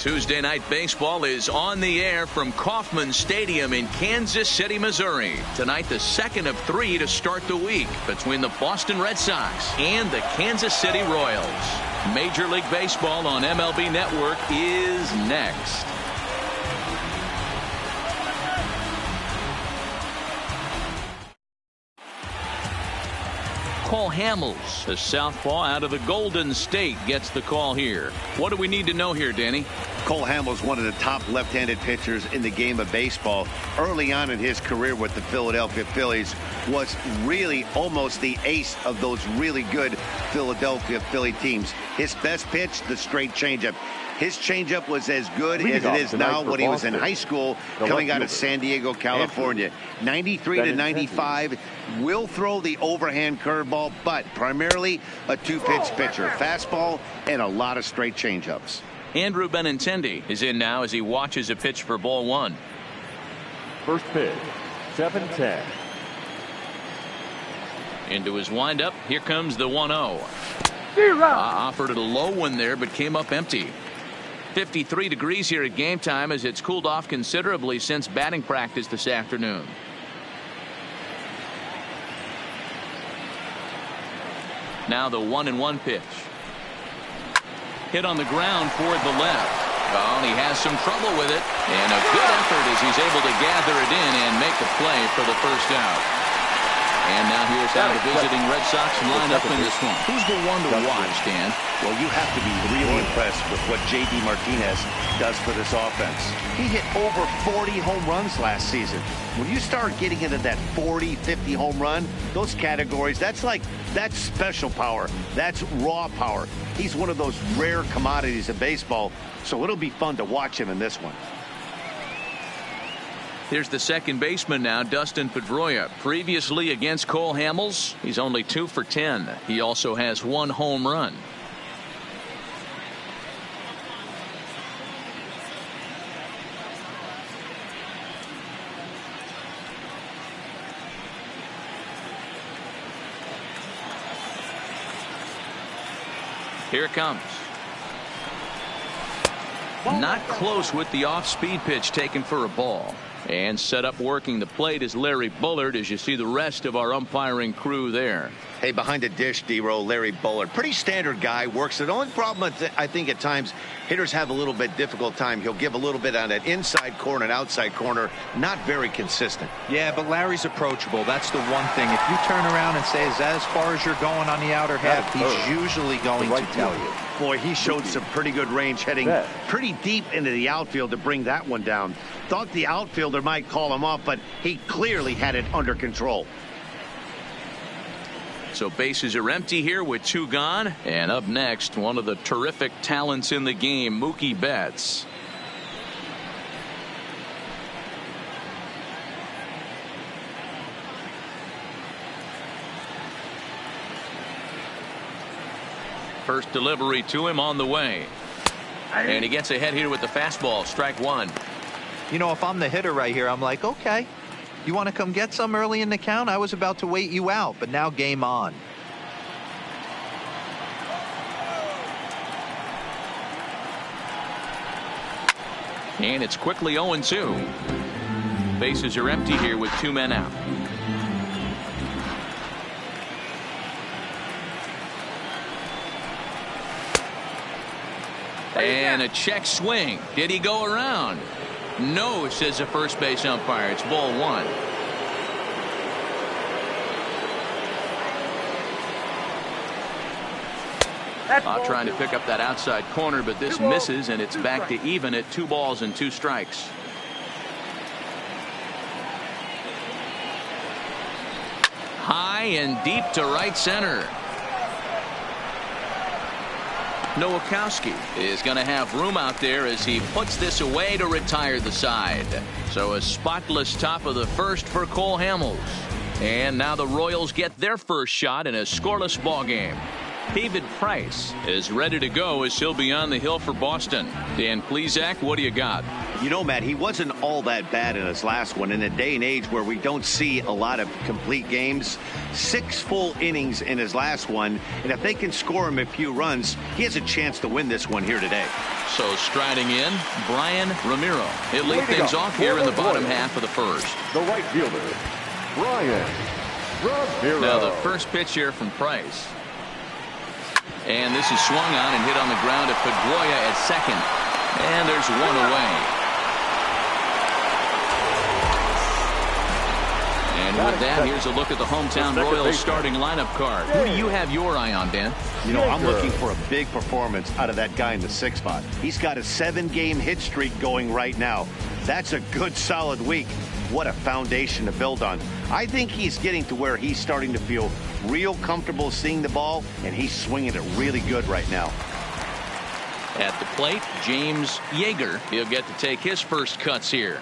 Tuesday Night Baseball is on the air from Kauffman Stadium in Kansas City, Missouri. Tonight, the second of 3 to start the week between the Boston Red Sox and the Kansas City Royals. Major League Baseball on MLB Network is next. Cole Hamels, the southpaw out of the Golden State, gets the call here. What do we need to know here, Danny? Cole Hamels, one of the top left-handed pitchers in the game of baseball. Early on in his career with the Philadelphia Phillies, was really almost the ace of those really good Philadelphia Philly teams. His best pitch, the straight changeup. His changeup was as good as it is now when he was in high school coming out of San Diego, California. 93 to 95, will throw the overhand curveball, but primarily a two-pitch pitcher. Fastball and a lot of straight changeups. Andrew Benintendi is in now as he watches a pitch for ball one. First pitch, 7-10. Into his windup. Here comes the 1-0. Offered it a low one there, but came up empty. 53 degrees here at game time as it's cooled off considerably since batting practice this afternoon. Now the 1-1 pitch. Hit on the ground toward the left. Oh, and he has some trouble with it. And a good effort as he's able to gather it in and make the play for the first out. And now here's how the visiting Red Sox line up in this one. Who's the one to watch, Dan? Well, you have to be really impressed with what J.D. Martinez does for this offense. He hit over 40 home runs last season. When you start getting into that 40, 50 home run, those categories, that's special power. That's raw power. He's one of those rare commodities of baseball, so it'll be fun to watch him in this one. Here's the second baseman now, Dustin Pedroia. Previously against Cole Hamels, he's only 2 for 10. He also has 1 home run. Here it comes. Not close with the off-speed pitch taken for a ball. And set up working the plate is Larry Bullard as you see the rest of our umpiring crew there. Hey, behind the dish, D-Row, Larry Bullard. Pretty standard guy, works it. The only problem I think at times hitters have a little bit difficult time. He'll give a little bit on that inside corner and outside corner. Not very consistent. Yeah, but Larry's approachable. That's the one thing. If you turn around and say, is that as far as you're going on the outer half, he's usually going to tell you. Boy, he showed some pretty good range heading pretty deep into the outfield to bring that one down. Thought the outfielder might call him off, but he clearly had it under control. So bases are empty here with 2 gone. And up next, one of the terrific talents in the game, Mookie Betts. First delivery to him on the way. And he gets ahead here with the fastball. Strike 1. You know, if I'm the hitter right here, I'm like, okay, you want to come get some early in the count? I was about to wait you out, but now game on. And it's quickly 0-2. Bases are empty here with 2 men out. And a check swing. Did he go around? No, says the first base umpire. It's ball 1. Trying to pick up that outside corner, but this misses, and it's back to even at 2 balls and 2 strikes. High and deep to right center. Nowakowski is going to have room out there as he puts this away to retire the side. So a spotless top of the first for Cole Hamels. And now the Royals get their first shot in a scoreless ball game. David Price is ready to go as he'll be on the hill for Boston. Dan Plesac, what do you got? You know, Matt, he wasn't all that bad in his last one. In a day and age where we don't see a lot of complete games, 6 full innings in his last one, and if they can score him a few runs, he has a chance to win this one here today. So striding in, Brian Ramiro. He'll lead things off here in the bottom half of the first. The right fielder, Brian Ramiro. Now the first pitch here from Price. And this is swung on and hit on the ground to Pedroia at second. And there's one away. And with that, here's a look at the hometown Royals starting lineup card. Who do you have your eye on, Ben? You know, I'm looking for a big performance out of that guy in the 6th spot. He's got a 7-game hit streak going right now. That's a good, solid week. What a foundation to build on. I think he's getting to where he's starting to feel real comfortable seeing the ball, and he's swinging it really good right now. At the plate, James Yeager. He'll get to take his first cuts here.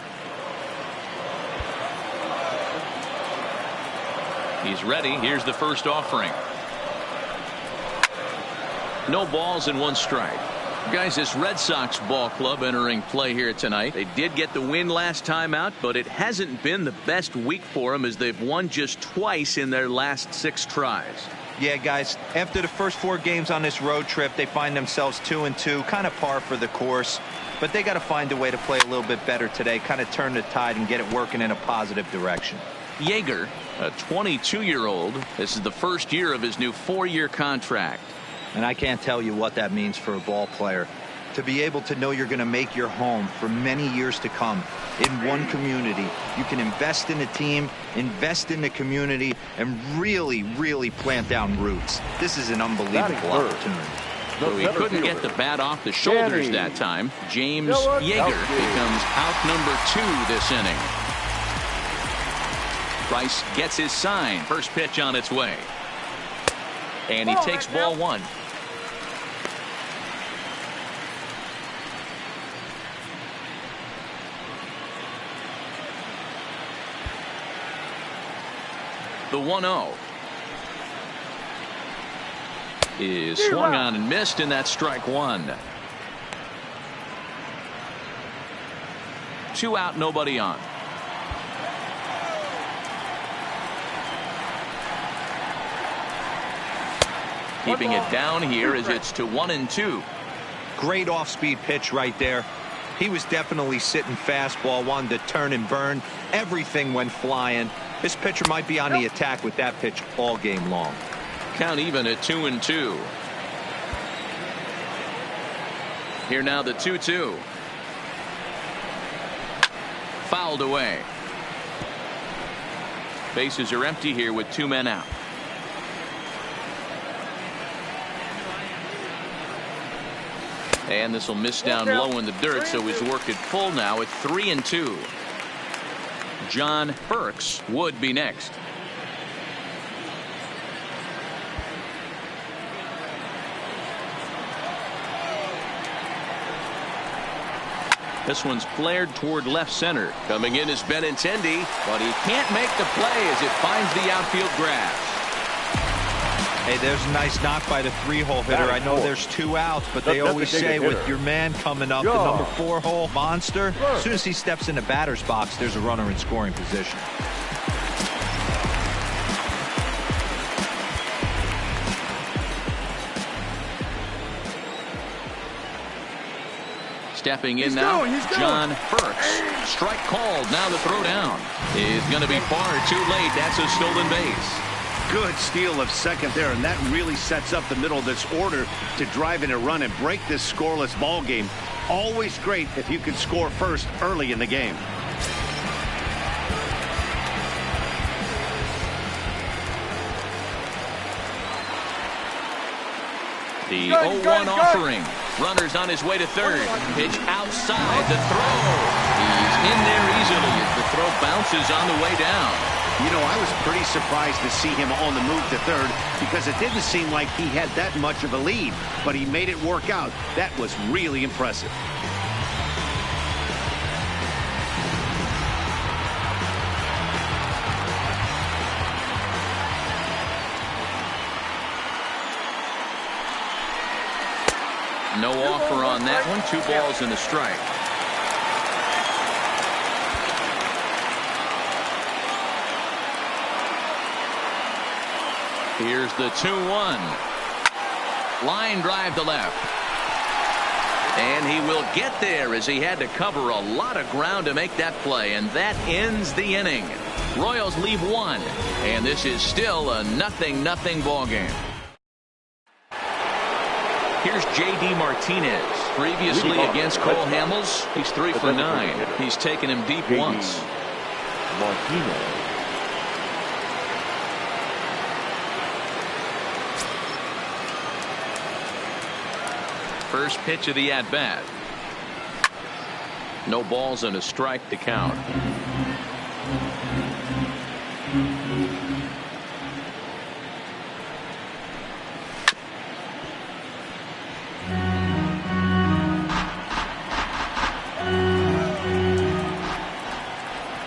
He's ready. Here's the first offering. No balls and 1 strike. Guys, this Red Sox ball club entering play here tonight. They did get the win last time out, but it hasn't been the best week for them as they've won just twice in their last 6 tries. Yeah, guys, after the first 4 games on this road trip, they find themselves 2-2, kind of par for the course. But they got to find a way to play a little bit better today, kind of turn the tide and get it working in a positive direction. Yeager, a 22-year-old. This is the first year of his new 4-year contract. And I can't tell you what that means for a ball player. To be able to know you're going to make your home for many years to come in one community. You can invest in the team, invest in the community, and really, really plant down roots. This is an unbelievable opportunity. So he couldn't get the bat off the shoulders that time. James Yeager becomes out number 2 this inning. Price gets his sign. First pitch on its way. And he takes ball 1. The 1-0 is swung on and missed, and that's strike 1. 2 out, nobody on. Keeping it down here as it's to 1-2. Great off-speed pitch right there. He was definitely sitting fastball, wanted to turn and burn. Everything went flying. This pitcher might be on the attack with that pitch all game long. Count even at 2-2. Here now the 2-2. Fouled away. Bases are empty here with 2 men out. And this will miss down low in the dirt, so he's worked it full now at 3-2. John Burks would be next. This one's flared toward left center. Coming in is Benintendi, but he can't make the play as it finds the outfield grass. Hey, there's a nice knock by the 3-hole hitter. I know there's 2 outs, but they always say with your man coming up, the number 4-hole monster, as soon as he steps in the batter's box, there's a runner in scoring position. Stepping in now, John Burks. Strike called. Now the throw down is going to be far too late. That's a stolen base. Good steal of second there, and that really sets up the middle of this order to drive in a run and break this scoreless ball game. Always great if you can score first early in the game. The 0-1 offering. Runners on his way to third. Pitch outside the throw. He's in there easily as the throw bounces on the way down. You know, I was pretty surprised to see him on the move to third because it didn't seem like he had that much of a lead, but he made it work out. That was really impressive. No offer on that one. 2 balls and a strike. Here's the 2-1. Line drive to left. And he will get there as he had to cover a lot of ground to make that play. And that ends the inning. Royals leave one. And this is still a 0-0 ball game. Here's J.D. Martinez. Previously against Cole Hamels, he's 3 for 9. He's taken him deep once. Martinez. First pitch of the at-bat. No balls and a strike to count.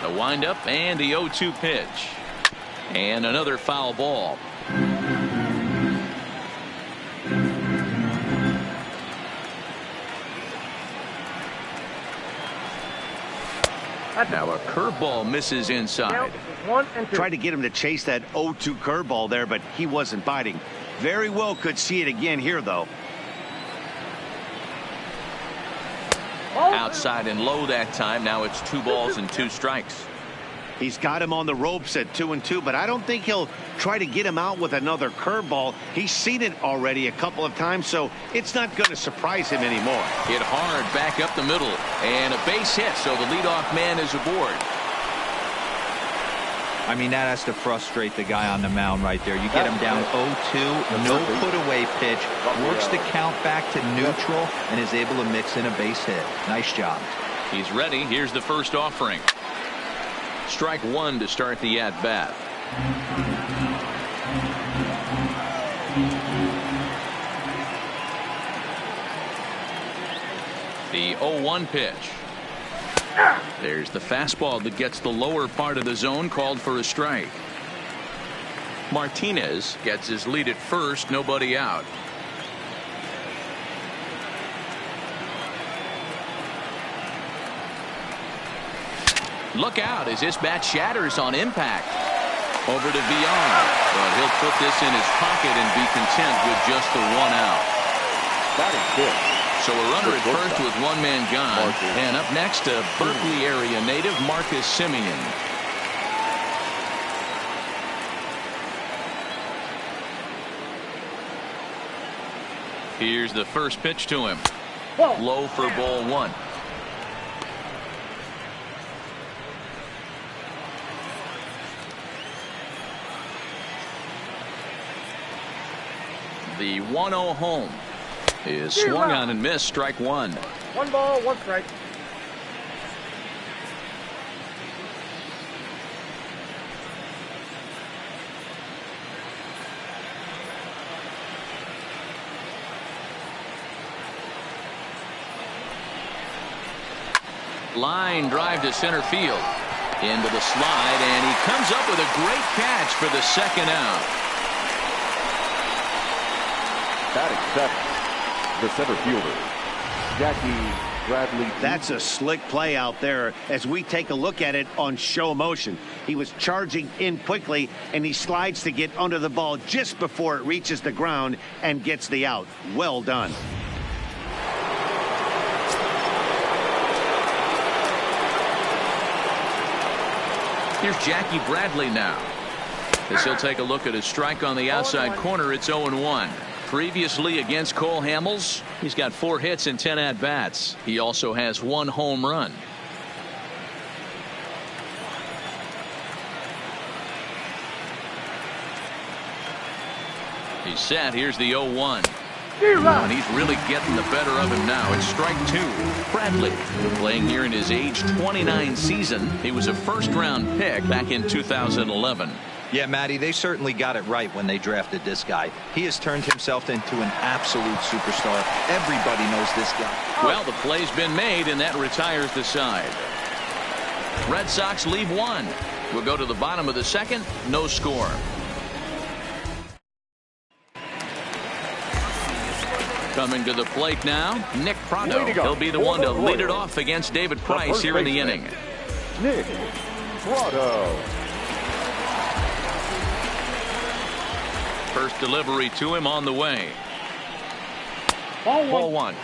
The windup and the 0-2 pitch. And another foul ball. Now a curveball misses inside. Tried to get him to chase that 0-2 curveball there, but he wasn't biting. Very well could see it again here, though. Outside and low that time. Now it's 2 balls and 2 strikes. He's got him on the ropes at 2-2, but I don't think he'll try to get him out with another curveball. He's seen it already a couple of times, so it's not going to surprise him anymore. Hit hard back up the middle, and a base hit, so the leadoff man is aboard. I mean, that has to frustrate the guy on the mound right there. You get him down 0-2, no put-away pitch, works the count back to neutral, and is able to mix in a base hit. Nice job. He's ready. Here's the first offering. Strike 1 to start the at-bat. The 0-1 pitch. There's the fastball that gets the lower part of the zone, called for a strike. Martinez gets his lead at first, nobody out. Look out as this bat shatters on impact. Over to VR. But he'll put this in his pocket and be content with just the 1 out. That is good. So a runner at first with 1 man gone. And up next, a Berkeley area native, Marcus Simeon. Here's the first pitch to him. Low for ball 1. The 1-0 home is swung on and missed. Strike 1. 1 ball, 1 strike. Line drive to center field. Into the slide, and he comes up with a great catch for the 2nd out. Batting 7th, the center fielder, Jackie Bradley. That's a slick play out there as we take a look at it on show motion. He was charging in quickly, and he slides to get under the ball just before it reaches the ground and gets the out. Well done. Here's Jackie Bradley now. As he'll take a look at his strike on the outside corner. It's 0-1. Previously against Cole Hamels, he's got 4 hits and 10 at-bats. He also has 1 home run. He's set. Here's the 0-1. And he's really getting the better of him now. It's strike 2. Bradley playing here in his age 29 season. He was a first-round pick back in 2011. Yeah, Matty, they certainly got it right when they drafted this guy. He has turned himself into an absolute superstar. Everybody knows this guy. Well, the play's been made, and that retires the side. Red Sox leave 1. We'll go to the bottom of the 2nd. No score. Coming to the plate now, Nick Pratto. He'll be the one to lead it off against David Price here in the inning. Nick Pratto. First delivery to him on the way. Ball one.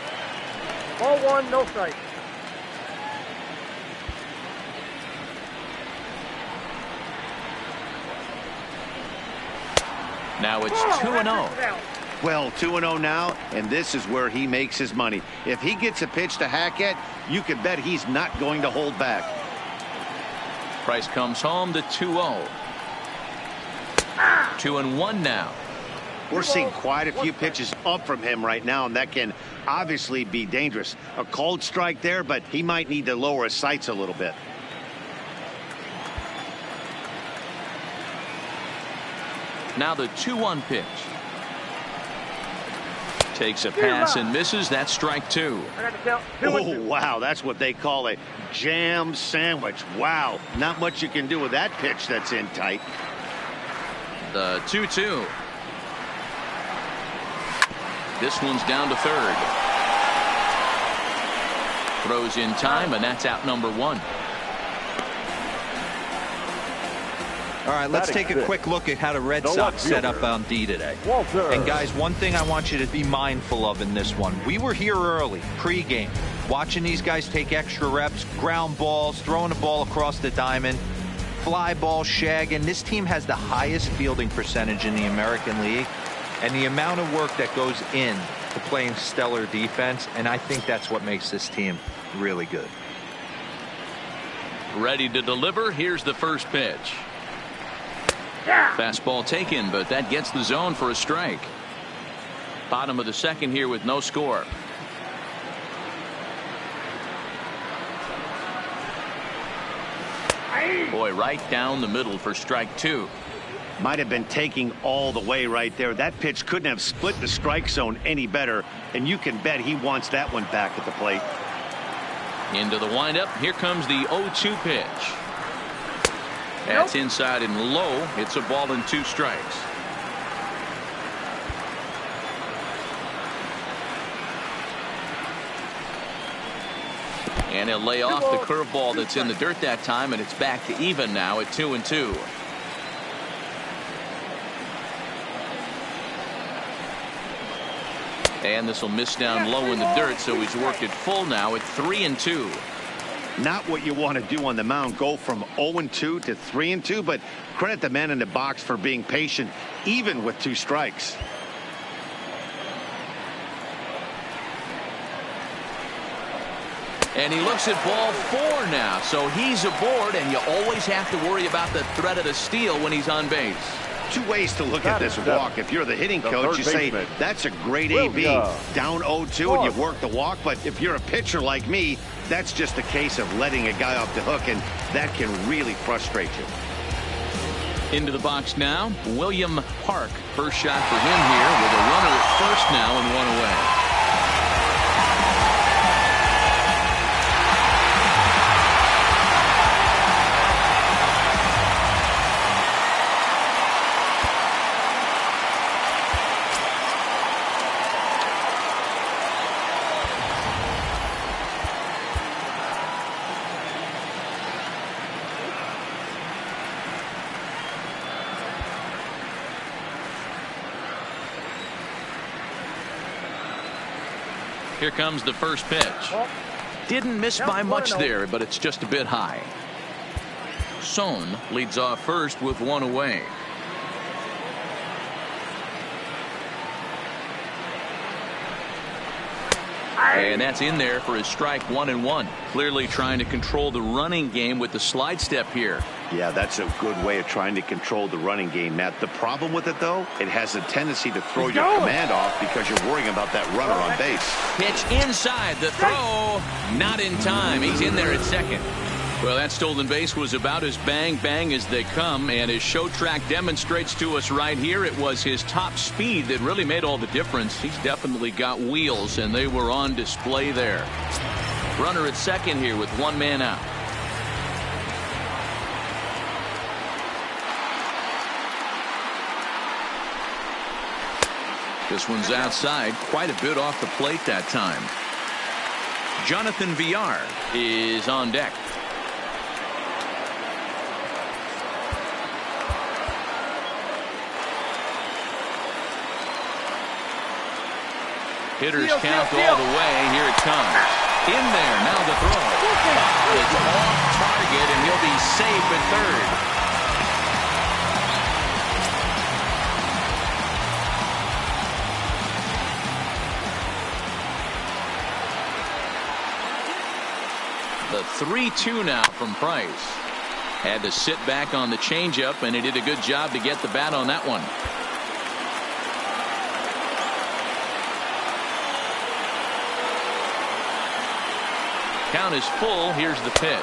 Ball one, no strike. Now it's 2-0. Well, 2-0 now, and this is where he makes his money. If he gets a pitch to hack at, you can bet he's not going to hold back. Price comes home to 2-0. 2-1 now. We're seeing quite a few pitches up from him right now, and that can obviously be dangerous. A cold strike there, but he might need to lower his sights a little bit. Now the 2-1 pitch. Takes a pass and misses. That's strike two. Oh, wow. That's what they call a jam sandwich. Wow. Not much you can do with that pitch that's in tight. The 2-2. This one's down to third. Throws in time, and that's out number one. All right, let's take a quick look at how the Red Sox set up on D today. And guys, one thing I want you to be mindful of in this one. We were here early, pregame, watching these guys take extra reps, ground balls, throwing the ball across the diamond, fly ball, shagging. This team has the highest fielding percentage in the American League, and the amount of work that goes in to playing stellar defense, and I think that's what makes this team really good. Ready to deliver. Here's the first pitch. Fastball taken, but that gets the zone for a strike. Bottom of the second here with no score. Boy, right down the middle for strike two. Might have been taking all the way right there. That pitch couldn't have split the strike zone any better, and you can bet he wants that one back at the plate. Into the windup. Here comes the 0-2 pitch. That's inside and low. It's a ball and two strikes. And he'll lay off the curveball that's in the dirt that time, and it's back to even now at 2-2. And this will miss down low in the dirt, so he's worked it full now at 3-2. Not what you want to do on the mound, go from 0-2 to 3-2, but credit the man in the box for being patient, even with two strikes. And he looks at ball four now, so he's aboard, and you always have to worry about the threat of the steal when he's on base. Two ways to look at this walk. If you're the hitting coach, you say, that's a great AB. Down 0-2 and you work the walk. But if you're a pitcher like me, that's just a case of letting a guy off the hook, and that can really frustrate you. Into the box now, William Park. First shot for him here with a runner at first now and one away. Here comes the first pitch. Didn't miss by much there, but it's just a bit high. Son leads off first with one away. And that's in there for his strike 1-1. Clearly trying to control the running game with the slide step here. Yeah, that's a good way of trying to control the running game, Matt. The problem with it, though, it has a tendency to throw your command off because you're worrying about that runner on base. Pitch inside, the throw, not in time. He's in there at second. Well, that stolen base was about as bang as they come, and his show track demonstrates to us right here it was his top speed that really made all the difference. He's definitely got wheels, and they were on display there. Runner at second here with one man out. This one's outside, quite a bit off the plate that time. Jonathan Villar is on deck. Hitters count all the way. Here it comes. In there. Now the throw. It's off target, and he'll be safe at third. The 3-2 now from Price. Had to sit back on the changeup, and he did a good job to get the bat on that one. Count is full. Here's the pitch.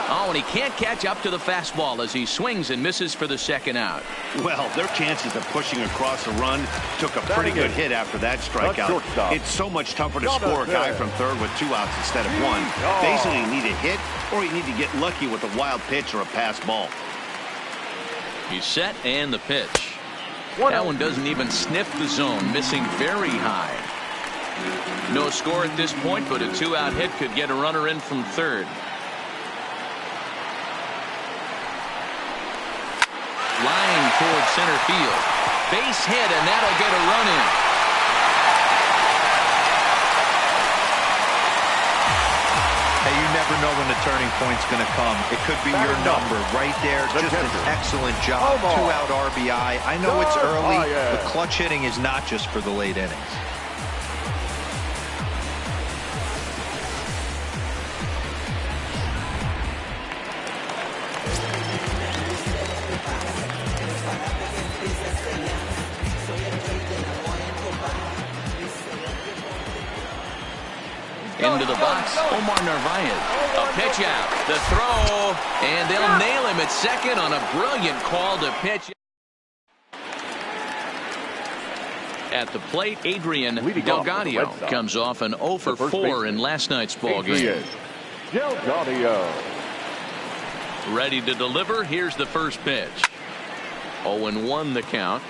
Oh, and he can't catch up to the fastball as he swings and misses for the second out. Well, their chances of pushing across a run took a pretty good hit after that strikeout. It's so much tougher to score a guy from third with 2 outs instead of 1. Basically, you need a hit or you need to get lucky with a wild pitch or a pass ball. He's set and the pitch. That one doesn't even sniff the zone, missing very high. No score at this point, but a 2-out hit could get a runner in from third. Line towards center field. Base hit, and that'll get a run in. Hey, you never know when the turning point's going to come. It could be your number right there. Just an excellent job. 2-out RBI. I know it's early, but clutch hitting is not just for the late innings. Into the box, Omar Narvaez. A pitch out. The throw, and they'll nail him at second on a brilliant call to pitch. At the plate, Adrian Delgado comes off an 0 for 4 in last night's ball game. Delgado. Ready to deliver. Here's the first pitch. 0-1 the count.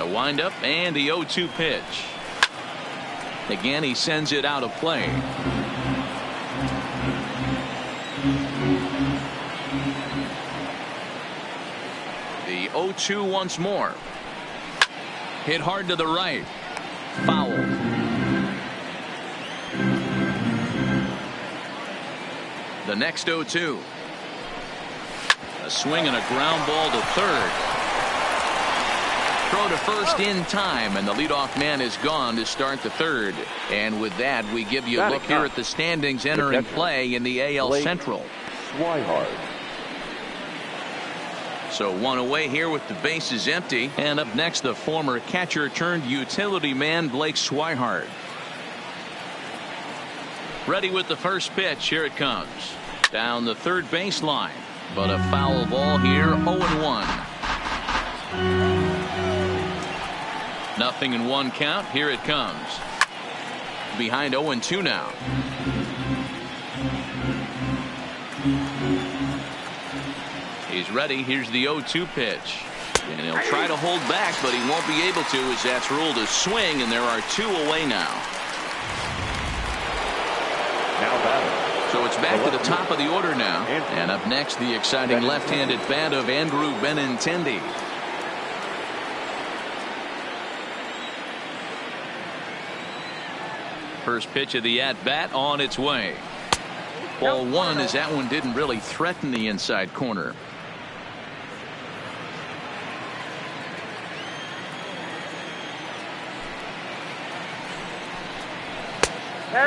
Windup and the 0-2 pitch. Again, he sends it out of play. The 0-2 once more. Hit hard to the right. Foul. The next 0-2. A swing and a ground ball to third. Throw to first in time, and the leadoff man is gone to start the third. And with that, we give you a look here at the standings entering play in the AL Central. So 1 away here with the bases empty. And up next, the former catcher turned utility man, Blake Swihart. Ready with the first pitch. Here it comes. Down the third baseline. But a foul ball here, 0-1. Nothing in 1 count. Here it comes. Behind 0-2 now. He's ready. Here's the 0-2 pitch. And he'll try to hold back, but he won't be able to, as that's ruled a swing, and there are 2 away now. So it's back to the top of the order now. And up next, the exciting left-handed bat of Andrew Benintendi. First pitch of the at-bat on its way. Ball 1, as that one didn't really threaten the inside corner.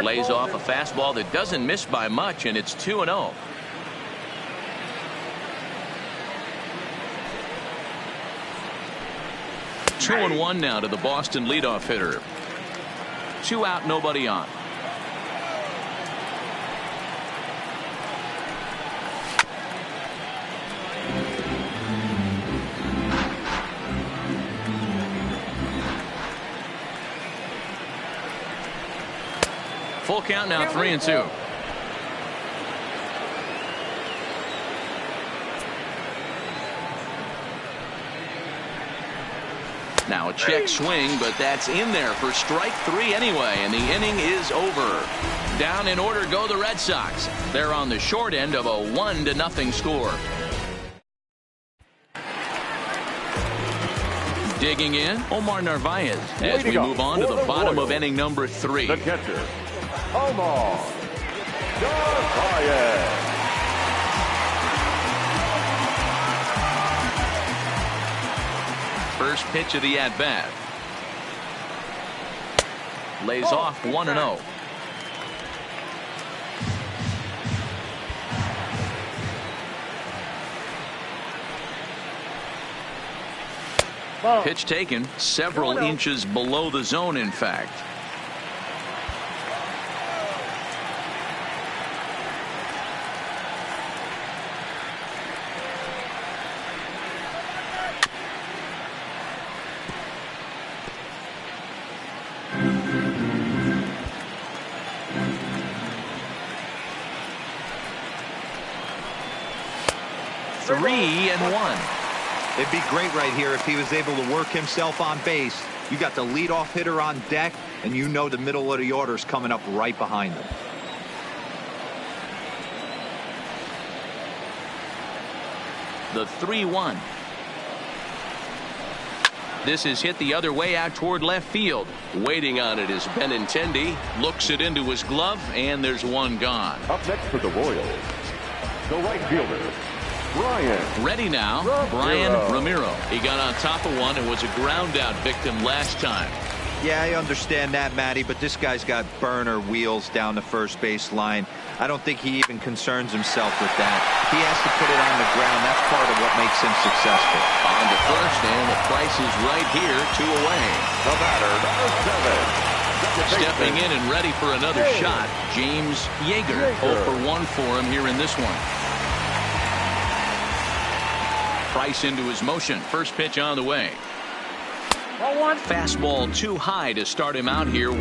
Lays off a fastball that doesn't miss by much, and it's 2-0. Two and 1 now to the Boston leadoff hitter. 2 out, nobody on. Full count now, 3-2. Now a check swing, but that's in there for strike 3 anyway, and the inning is over. Down in order go the Red Sox. They're on the short end of a 1-0 score. Digging in, Omar Narvaez as we move on to the bottom of inning number 3. The catcher, Omar Narvaez. First pitch of the at-bat. Lays off 1-0. Pitch taken several inches below the zone, in fact. Three and one. It'd be great right here if he was able to work himself on base. You got the leadoff hitter on deck, and you know the middle of the order is coming up right behind him. The 3-1. This is hit the other way out toward left field. Waiting on it is Benintendi. Looks it into his glove, and there's one gone. Up next for the Royals, the right fielder, Brian. Ready now, Brian Ramiro. He got on top of one and was a ground out victim last time. Yeah, I understand that, Matty, but this guy's got burner wheels down the first base line. I don't think he even concerns himself with that. He has to put it on the ground. That's part of what makes him successful. On to first, and the price is right here, 2 away. The batter, number 7. Stepping in and ready for another shot, James Yeager. 0 for 1 for him here in this one. Price into his motion. First pitch on the way. Fastball too high to start him out here, 1-0.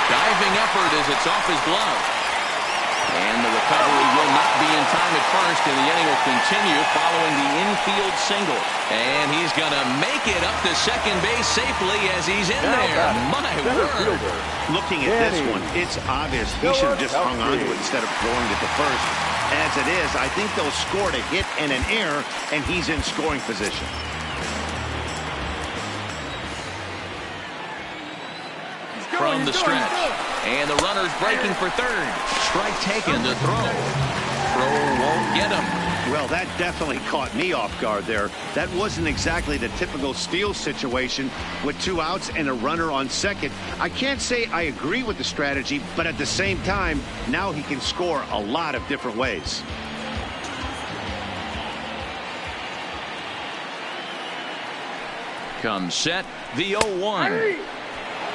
Diving effort as it's off his glove. And the recovery will not be in time at first, and the inning will continue following the infield single. And he's going to make it up to second base safely as he's in there. My word. Looking at this one, it's obvious he should have just hung on to it instead of throwing it to first. As it is, I think they'll score a hit and an error, and he's in scoring position. From the stretch. And the runner's breaking for third. Strike taken, the throw. Throw won't get him. Well, that definitely caught me off guard there. That wasn't exactly the typical steal situation with 2 outs and a runner on second. I can't say I agree with the strategy, but at the same time, now he can score a lot of different ways. Comes set, the 0-1.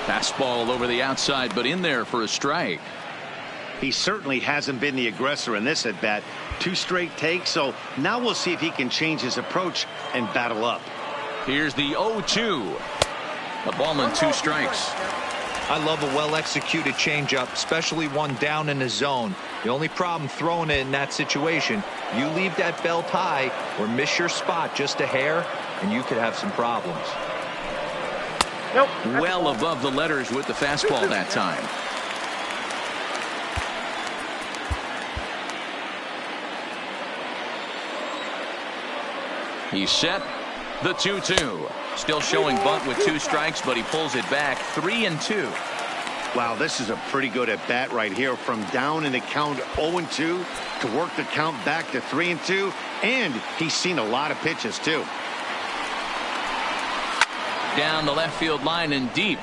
Fastball over the outside, but in there for a strike. He certainly hasn't been the aggressor in this at-bat. 2 straight takes, so now we'll see if he can change his approach and battle up. Here's the 0-2. A ball and 2 strikes. I love a well-executed changeup, especially one down in the zone. The only problem throwing it in that situation, you leave that belt high or miss your spot just a hair, and you could have some problems. Nope. Well above the letters with the fastball that time. He's set. The 2-2. Still showing bunt with 2 strikes, but he pulls it back. 3-2. Wow, this is a pretty good at bat right here. From down in the count 0-2 to work the count back to 3-2, and he's seen a lot of pitches too. Down the left field line and deep,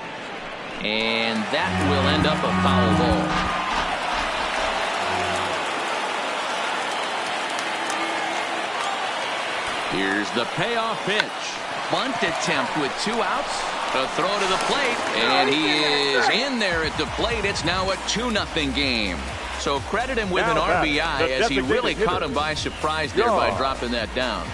and that will end up a foul ball. Here's the payoff pitch. Bunt attempt with 2 outs. A throw to the plate, and he is in there at the plate. It's now a 2-0 game. So credit him with an RBI as he really caught him by surprise there by dropping that down.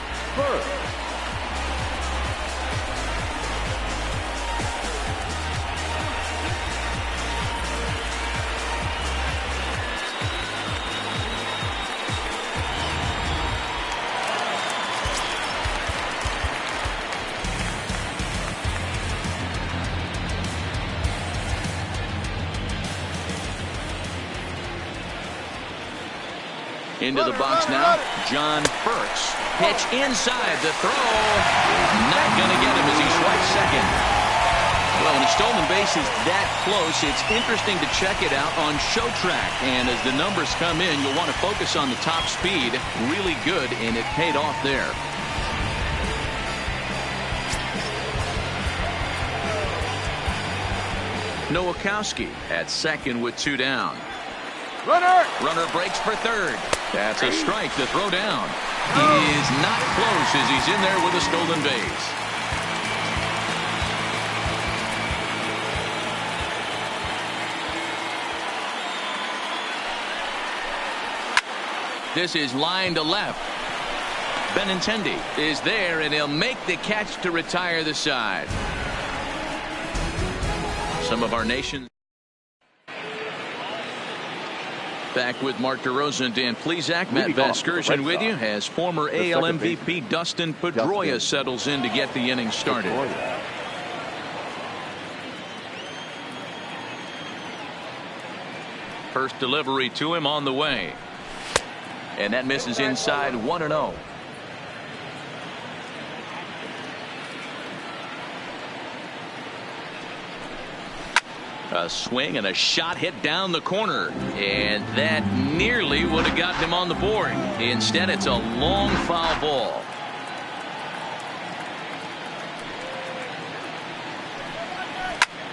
Into the box now, John Burks. Pitch inside. The throw is not going to get him as he swipes second. Well, when a stolen base is that close, it's interesting to check it out on Show Track. And as the numbers come in, you'll want to focus on the top speed. Really good, and it paid off there. Nowakowski at second with 2 down. Runner breaks for third. That's a strike. The throw down. He is not close as he's in there with a stolen base. This is line to left. Benintendi is there, and he'll make the catch to retire the side. Some of our nation's back with Mark DeRosa and Dan Plesac. Matt Vasgersian with you as former AL MVP Dustin Pedroia settles in to get the inning started. First delivery to him on the way. And that misses inside 1-0. A swing and a shot hit down the corner. And that nearly would have gotten him on the board. Instead, it's a long foul ball.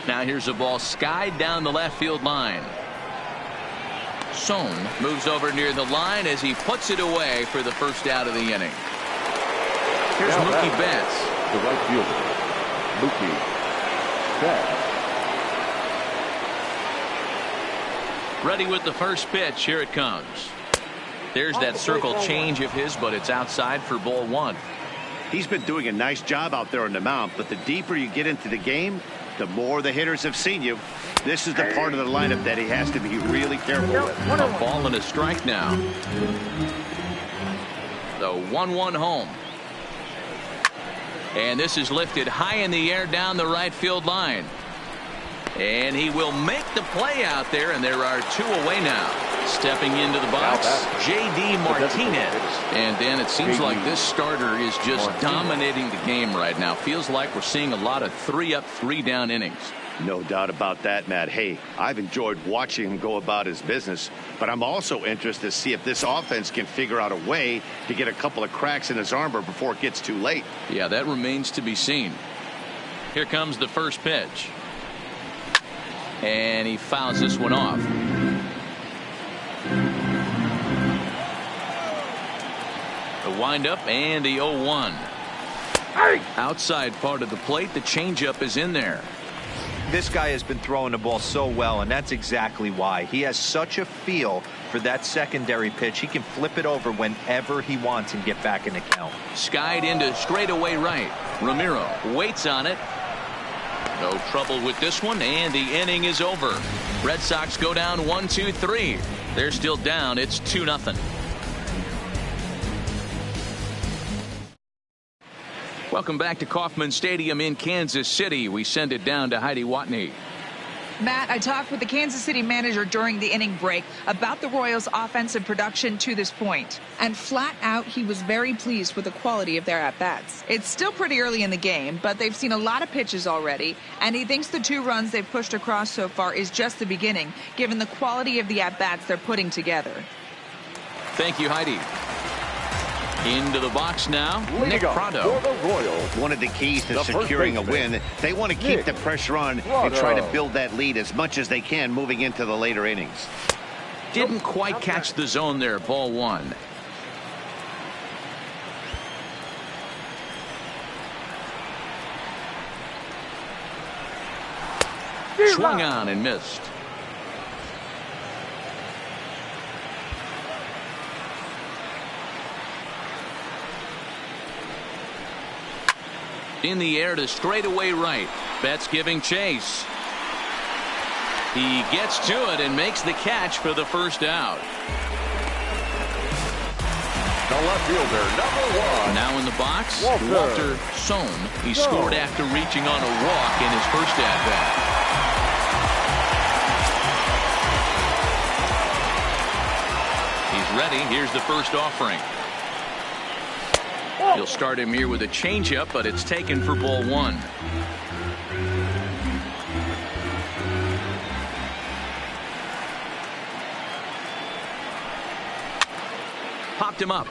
Now here's a ball skied down the left field line. Sohn moves over near the line as he puts it away for the first out of the inning. Here's Mookie Betts. The right fielder, Mookie Betts. Ready with the first pitch. Here it comes. There's that circle change of his, but it's outside for ball 1. He's been doing a nice job out there on the mound, but the deeper you get into the game, the more the hitters have seen you. This is the part of the lineup that he has to be really careful with. A ball and a strike now. The 1-1 home. And this is lifted high in the air down the right field line. And he will make the play out there, and there are 2 away now. Stepping into the box, J.D. Martinez. And Dan, it seems like this starter is just dominating the game right now. Feels like we're seeing a lot of 3-up, 3-down innings. No doubt about that, Matt. Hey, I've enjoyed watching him go about his business, but I'm also interested to see if this offense can figure out a way to get a couple of cracks in his armor before it gets too late. Yeah, that remains to be seen. Here comes the first pitch. And he fouls this one off. The windup and the 0-1. Outside part of the plate, the changeup is in there. This guy has been throwing the ball so well, and that's exactly why. He has such a feel for that secondary pitch. He can flip it over whenever he wants and get back in the count. Skied into straightaway right. Ramiro waits on it. No trouble with this one, and the inning is over. Red Sox go down 1-2-3. They're still down. It's 2-0. Welcome back to Kauffman Stadium in Kansas City. We send it down to Heidi Watney. Matt, I talked with the Kansas City manager during the inning break about the Royals' offensive production to this point. And flat out, he was very pleased with the quality of their at-bats. It's still pretty early in the game, but they've seen a lot of pitches already, and he thinks the 2 runs they've pushed across so far is just the beginning, given the quality of the at-bats they're putting together. Thank you, Heidi. Into the box now, Nick Pratto. One of the keys to securing a win, they want to keep the pressure on and try to build that lead as much as they can moving into the later innings. Didn't quite catch the zone there, ball 1. Swung on and missed. In the air to straightaway right. Betts giving chase. He gets to it and makes the catch for the first out. The left fielder, number 1. Now in the box, Walter Sohn. He scored after reaching on a walk in his first at-bat. He's ready. Here's the first offering. He'll start him here with a changeup, but it's taken for ball 1. Popped him up.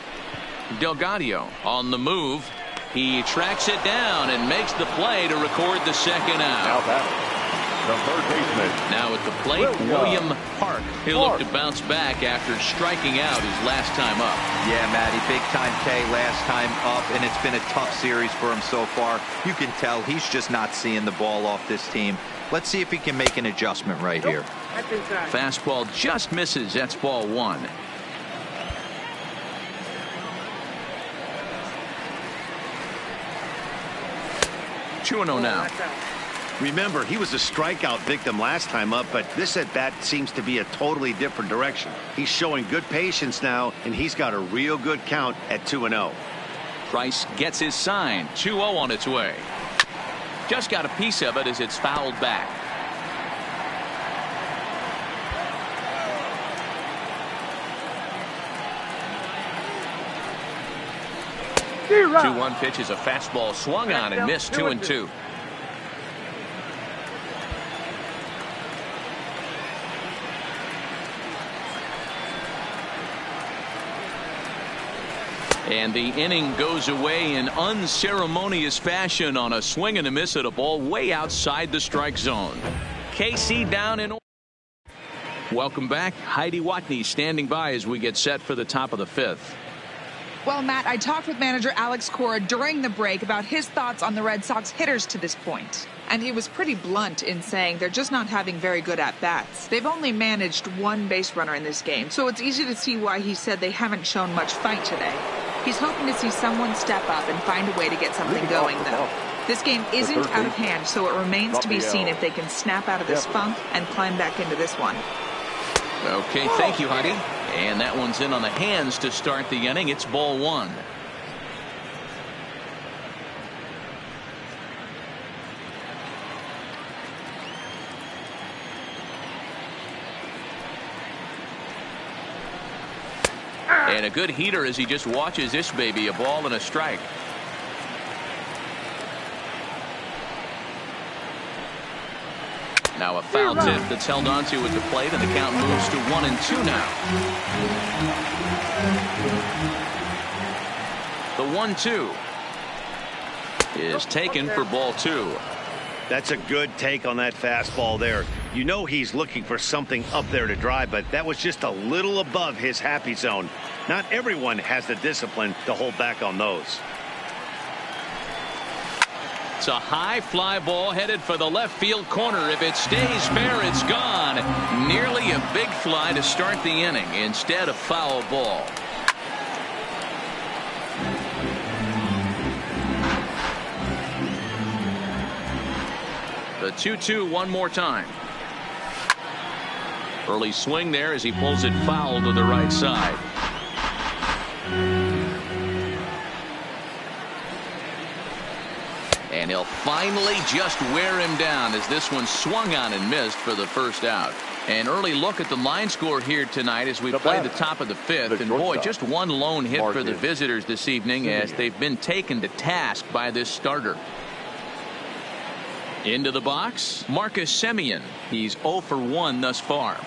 Delgado on the move. He tracks it down and makes the play to record the second out. Now batting, the third baseman. Now at the plate, William Park. He'll look to bounce back after striking out his last time up. Yeah, Matty, big time K last time up, and it's been a tough series for him so far. You can tell he's just not seeing the ball off this team. Let's see if he can make an adjustment right here. Fastball just misses. That's ball 1. Two and 0 now. Remember, he was a strikeout victim last time up, but this at bat seems to be a totally different direction. He's showing good patience now, and he's got a real good count at 2-0. Price gets his sign. 2-0 on its way. Just got a piece of it as it's fouled back. The 2-1 pitch is a fastball swung on and missed. 2-2. And the inning goes away in unceremonious fashion on a swing and a miss at a ball way outside the strike zone. KC down in. Welcome back. Heidi Watney standing by as we get set for the top of the 5th. Well, Matt, I talked with manager Alex Cora during the break about his thoughts on the Red Sox hitters to this point. And he was pretty blunt in saying they're just not having very good at-bats. They've only managed one base runner in this game, so it's easy to see why he said they haven't shown much fight today. He's hoping to see someone step up and find a way to get something going, though. This game isn't out of hand, so it remains to be seen if they can snap out of this funk and climb back into this one. Okay, thank you, Heidi. And that one's in on the hands to start the inning. It's ball 1. And a good heater as he just watches this baby. A ball and a strike. Now a foul tip that's held onto at the plate, and the count moves to 1-2 now. The 1-2 is taken for ball 2. That's a good take on that fastball there. You know he's looking for something up there to drive, but that was just a little above his happy zone. Not everyone has the discipline to hold back on those. It's a high fly ball headed for the left field corner. If it stays fair, it's gone. Nearly a big fly to start the inning instead of foul ball. The 2-2 one more time. Early swing there as he pulls it foul to the right side. And he'll finally just wear him down as this one swung on and missed for the first out. An early look at the line score here tonight as we play the top of the 5th. And boy, just one lone hit for the visitors this evening as they've been taken to task by this starter. Into the box, Marcus Semien. He's 0 for 1 thus far.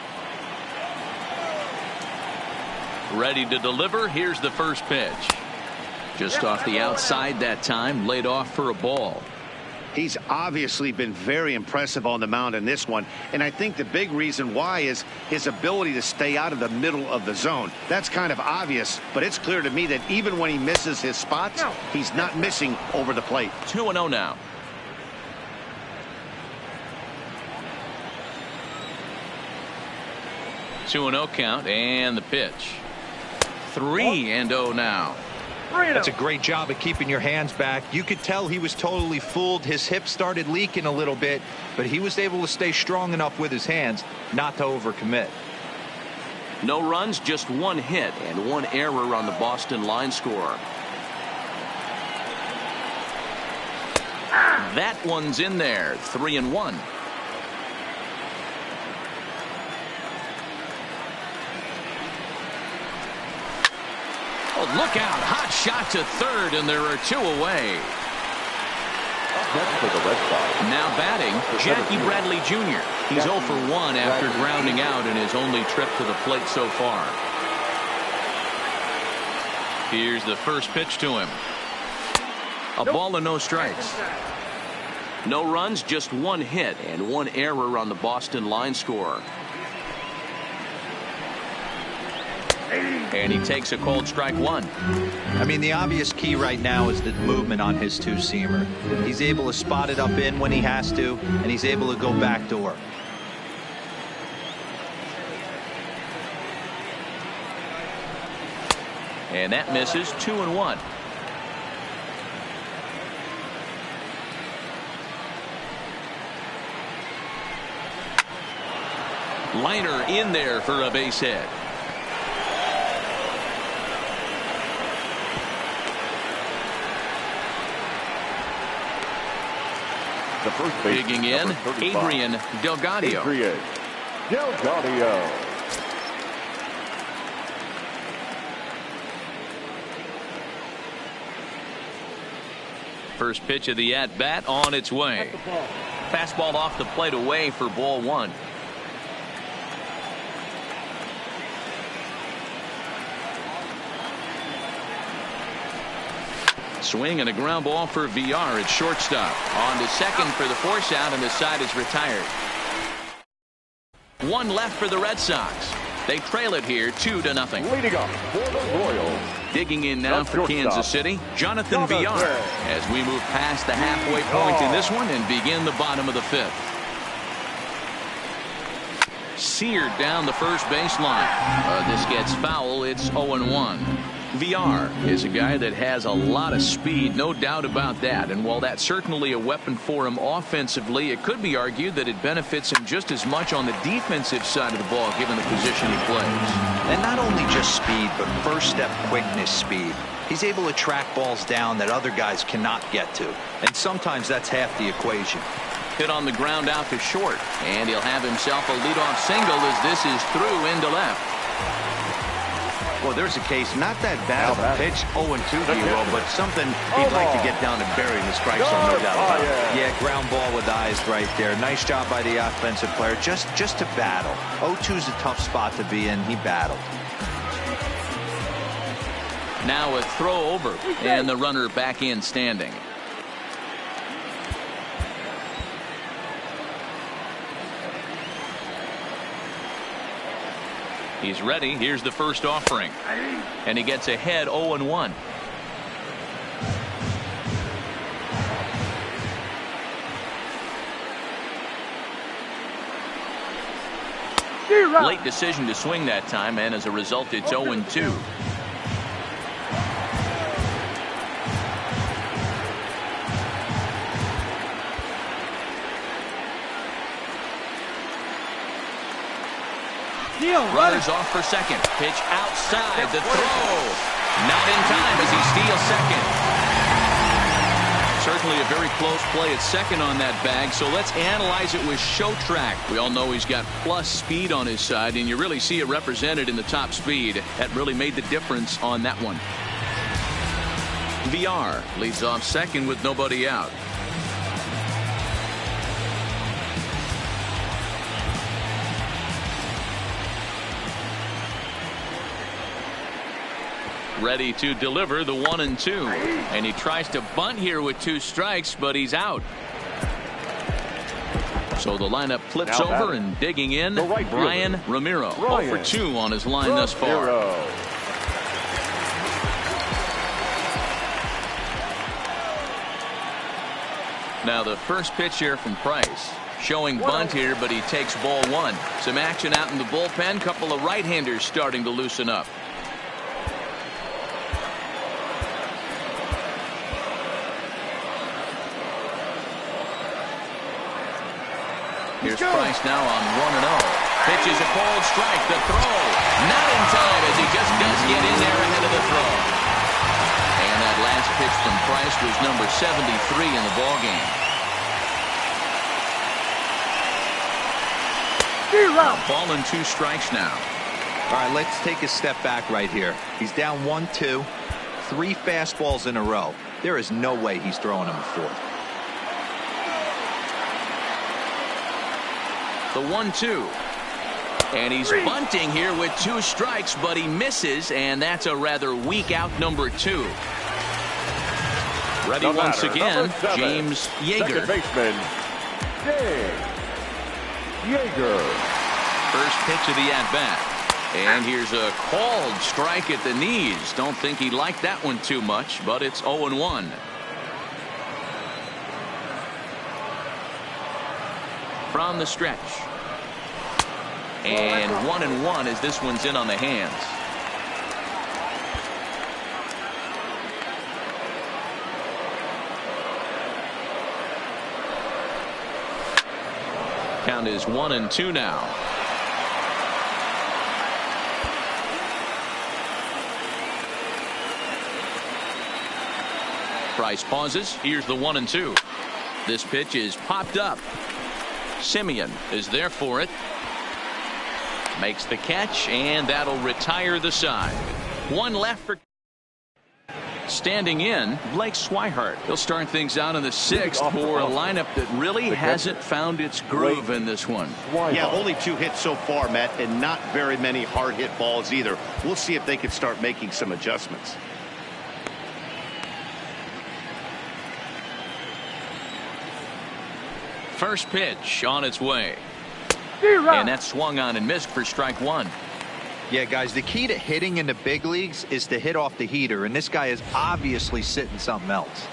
Ready to deliver. Here's the first pitch. Just off the outside that time, laid off for a ball. He's obviously been very impressive on the mound in this one, and I think the big reason why is his ability to stay out of the middle of the zone. That's kind of obvious, but it's clear to me that even when he misses his spots, he's not missing over the plate. 2-0 now. Two 2-0 count, and the pitch. 3-0 now. That's a great job of keeping your hands back. You could tell he was totally fooled. His hip started leaking a little bit, but he was able to stay strong enough with his hands not to overcommit. No runs, just one hit and one error on the Boston line score. That one's in there. 3-1. Oh, look out. Hot shot to third, and there are 2 away. Now batting, Jackie Bradley Jr. He's 0 for 1 after grounding out in his only trip to the plate so far. Here's the first pitch to him. A ball and no strikes. No runs, just 1 hit and 1 error on the Boston line score. And he takes a cold strike 1. I mean, the obvious key right now is the movement on his two-seamer. He's able to spot it up in when he has to, and he's able to go back door. And that misses. 2-1. Liner in there for a base hit. The first base, digging in, Adrian Delgadio. Adrian Delgadio. First pitch of the at-bat on its way. Fastball off the plate away for ball 1. Swing and a ground ball for VR at shortstop. On to second for the force out, and the side is retired. 1 left for the Red Sox. They trail it here 2-0. Leading up for the Royals. Digging in now for Kansas City, Jonathan VR, as we move past the halfway point in this one and begin the bottom of the 5th. Seared down the first baseline. This gets foul. It's 0-1. VR is a guy that has a lot of speed, no doubt about that. And while that's certainly a weapon for him offensively, it could be argued that it benefits him just as much on the defensive side of the ball, given the position he plays. And not only just speed, but first step quickness speed. He's able to track balls down that other guys cannot get to. And sometimes that's half the equation. Hit on the ground out to short, and he'll have himself a leadoff single as this is through into left. Well, there's a case, not that bad of a pitch, 0-2, Hero, but something he'd like to get down and bury in the strike zone, no doubt about it. Yeah, ground ball with eyes right there. Nice job by the offensive player, just to battle. 0-2 is a tough spot to be in. He battled. Now a throw over, and the runner back in standing. He's ready. Here's the first offering. And he gets ahead 0-1. Late decision to swing that time, and as a result, it's 0-2. Runners off for second. Pitch outside the throw. Not in time as he steals second. Certainly a very close play at second on that bag, so let's analyze it with show track. We all know he's got plus speed on his side, and you really see it represented in the top speed. That really made the difference on that one. VR leads off second with nobody out. Ready to deliver the 1-2, and he tries to bunt here with 2 strikes, but he's out. So the lineup flips over, and digging in, Brian Ramiro. 0 for 2 on his line thus far. Now the first pitch here from Price. Showing bunt here, but he takes ball 1. Some action out in the bullpen. Couple of right-handers starting to loosen up. Here's Price now on 1-0. Pitches a cold strike. The throw not in time as he just does get in there ahead of the throw. And that last pitch from Price was number 73 in the ballgame. A ball and 2 strikes now. All right, let's take a step back right here. He's down 1-2, 3 fastballs in a row. There is no way he's throwing him a fourth. The 1-2. And he's bunting here with 2 strikes, but he misses, and that's a rather weak out number 2. Ready once again, James Yeager. Second baseman, James Yeager. First pitch of the at-bat. And here's a called strike at the knees. Don't think he liked that one too much, but it's 0-1. From the stretch. And 1-1 as this one's in on the hands. Count is 1-2 now. Price pauses. Here's the 1-2. This pitch is popped up. Simeon is there for it. Makes the catch, and that'll retire the side. 1 left for. Standing in, Blake Swihart. He'll start things out in the 6th for a lineup that really hasn't found its groove in this one. Yeah, only 2 hits so far, Matt, and not very many hard hit balls either. We'll see if they can start making some adjustments. First pitch on its way. And that's swung on and missed for strike 1. Yeah, guys, the key to hitting in the big leagues is to hit off the heater, and this guy is obviously sitting something else.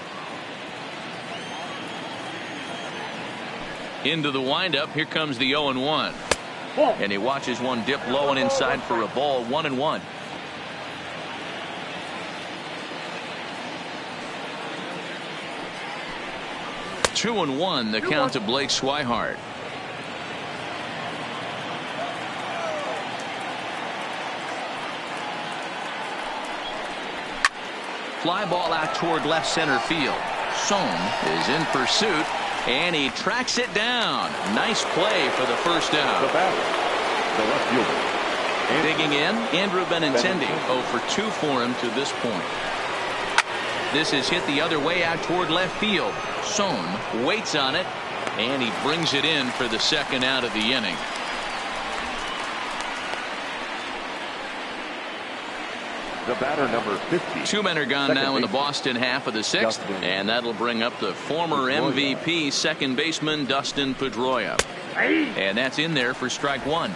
Into the windup. Here comes the 0-1. And he watches one dip low and inside for a ball. 1-1. Two and 1 the count to Blake Swihart. Fly ball out toward left center field. Sohn is in pursuit, and he tracks it down. Nice play for the first out. The batter, the left fielder. Digging in, Andrew Benintendi. 0 for 2 for him to this point. This is hit the other way out toward left field. Sohn waits on it, and he brings it in for the second out of the inning. The batter, number 50. 2 men are gone now in the Boston half of the 6th, and that'll bring up the former MVP second baseman Dustin Pedroia. And that's in there for strike 1.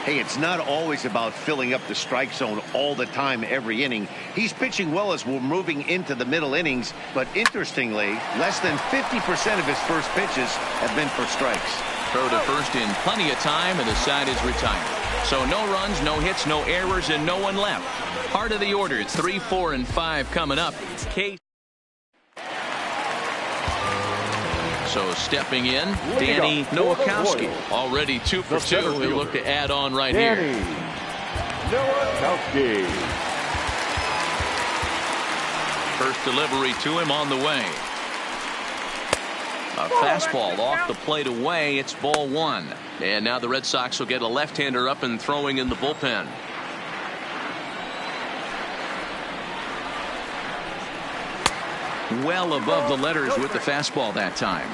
Hey, it's not always about filling up the strike zone all the time every inning. He's pitching well as we're moving into the middle innings, but interestingly, less than 50% of his first pitches have been for strikes. Throw to first in plenty of time, and the side is retired. So no runs, no hits, no errors, and no one left. Part of the order. It's 3, 4, and 5 coming up. So stepping in, Danny Nowakowski. Already 2 for 2. He'll look to add on right here. Nowakowski. First delivery to him on the way. A fastball off the plate away. It's ball 1. And now the Red Sox will get a left-hander up and throwing in the bullpen. Well above the letters with the fastball that time.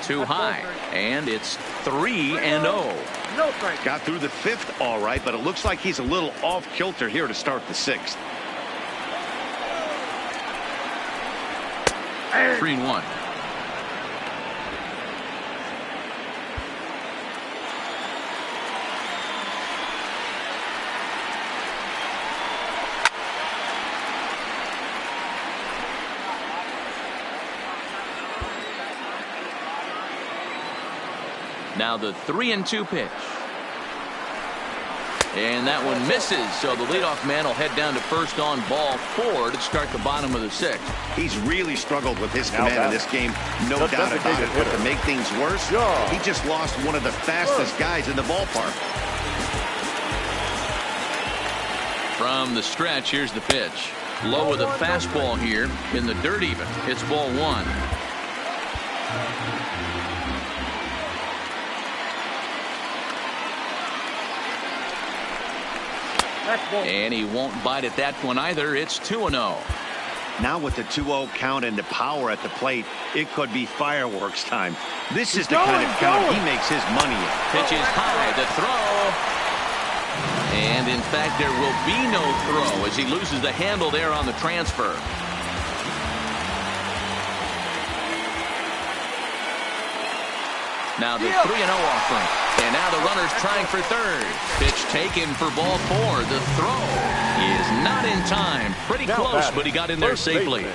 Too high, and it's 3-0. Got through the 5th all right, but it looks like he's a little off kilter here to start the 6th. 3-1. Now the 3-2 pitch. And that one misses, so the leadoff man will head down to first on ball 4 to start the bottom of the 6th. He's really struggled with his command in this game, no doubt about it. But to make things worse, he just lost one of the fastest guys in the ballpark. From the stretch, here's the pitch. Low with a fastball here in the dirt even. It's ball 1. And he won't bite at that one either. It's 2-0. Now with the 2-0 count and the power at the plate, it could be fireworks time. This is the kind of count he makes his money in. Pitch is high, the throw. And in fact, there will be no throw as he loses the handle there on the transfer. Now the 3-0 offering. And now the runner's trying for third. Pitch taken for ball 4. The throw is not in time. Pretty close, but he got in there safely.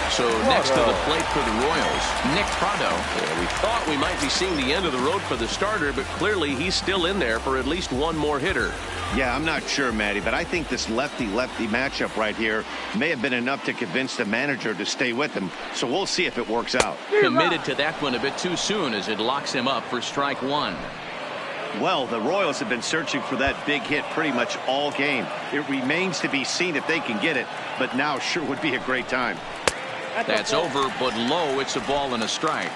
So next to the plate for the Royals, Nick Prado. We thought we might be seeing the end of the road for the starter, but clearly he's still in there for at least one more hitter. Yeah, I'm not sure, Matty, but I think this lefty-lefty matchup right here may have been enough to convince the manager to stay with him. So we'll see if it works out. Committed to that one a bit too soon as it locks him up for strike 1. Well, the Royals have been searching for that big hit pretty much all game. It remains to be seen if they can get it, but now sure would be a great time. That's over, but low. It's a ball and a strike.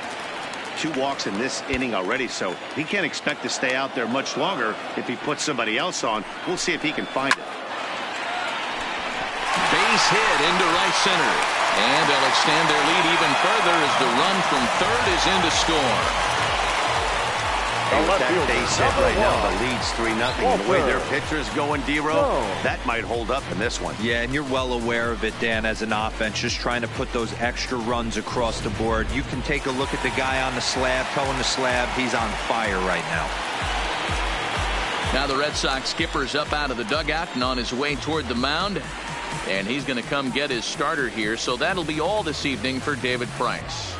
2 walks in this inning already, so he can't expect to stay out there much longer if he puts somebody else on. We'll see if he can find it. Base hit into right center. And they'll extend their lead even further as the run from third is in to score. With that base hit right now, the lead's 3-0. And the way their pitcher's going, D-Row, that might hold up in this one. Yeah, and you're well aware of it, Dan, as an offense, just trying to put those extra runs across the board. You can take a look at the guy on the slab, towing the slab. He's on fire right now. Now the Red Sox skipper's up out of the dugout and on his way toward the mound. And he's going to come get his starter here. So that'll be all this evening for David Price.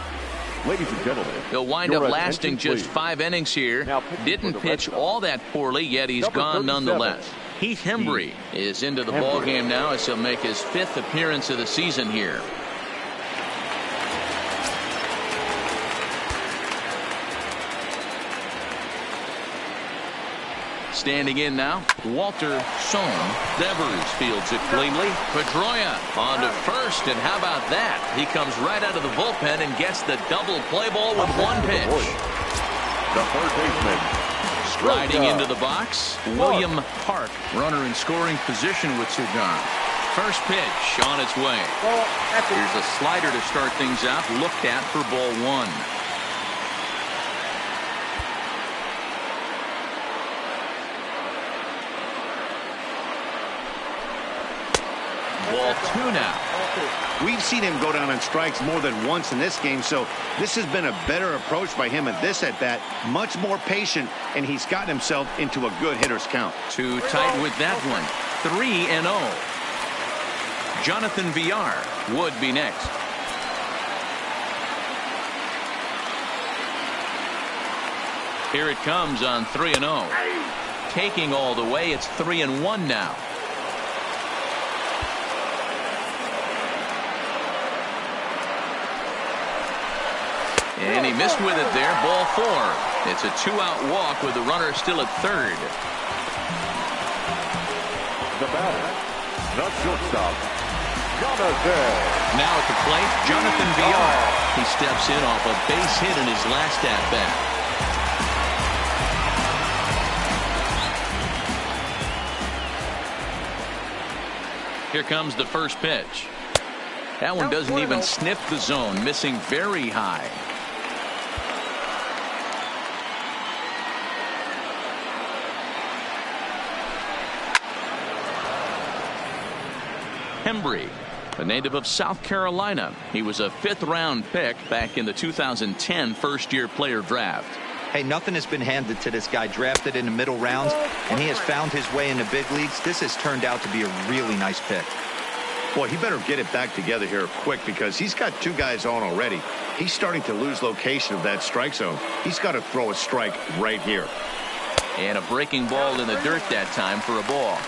Ladies and gentlemen, he'll wind up lasting just 5 innings here. Didn't pitch all that poorly, yet he's gone nonetheless. Heath Hembree is into the ballgame now as he'll make his 5th appearance of the season here. Standing in now, Walter Sohn. Devers fields it cleanly. Pedroia on to first, and how about that? He comes right out of the bullpen and gets the double play ball with 1 pitch. The third baseman. Striding into the box, William Park, runner in scoring position with Cigar. First pitch on its way. Here's a slider to start things out, looked at for ball 1. Ball 2 now. We've seen him go down on strikes more than once in this game, so this has been a better approach by him at this at-bat. Much more patient, and he's gotten himself into a good hitter's count. Too tight with that one. 3-0. Jonathan Villar would be next. Here it comes on 3-0. Taking all the way, it's 3-1 now. And he missed with it there. Ball 4. It's a 2-out walk with the runner still at third. The batter, the shortstop, Jonathan. Now at the plate, Jonathan Villar. He steps in off a base hit in his last at-bat. Here comes the first pitch. That one doesn't even sniff the zone, missing very high. Hembree, a native of South Carolina. He was a 5th-round pick back in the 2010 first-year player draft. Hey, nothing has been handed to this guy. Drafted in the middle rounds, and he has found his way in the big leagues. This has turned out to be a really nice pick. Boy, he better get it back together here quick because he's got 2 guys on already. He's starting to lose location of that strike zone. He's got to throw a strike right here. And a breaking ball in the dirt that time for a ball.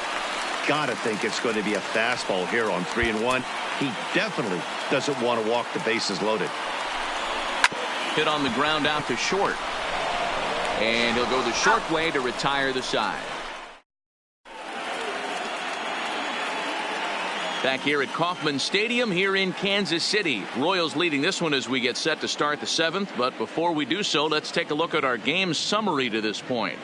Gotta think it's going to be a fastball here on 3-1. He definitely doesn't want to walk the bases loaded. Hit on the ground out to short. And he'll go the short way to retire the side. Back here at Kauffman Stadium here in Kansas City. Royals leading this one as we get set to start the 7th. But before we do so, let's take a look at our game summary to this point.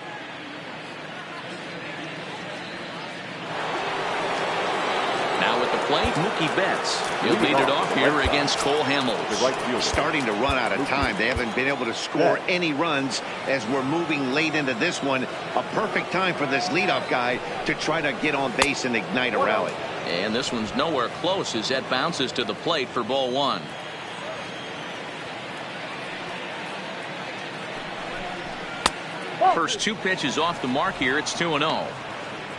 Now at the plate, Mookie Betts. He'll lead it off here against Cole Hamels. Starting to run out of time. They haven't been able to score any runs as we're moving late into this one. A perfect time for this leadoff guy to try to get on base and ignite a rally. And this one's nowhere close as that bounces to the plate for ball 1. First 2 pitches off the mark here. It's 2-0.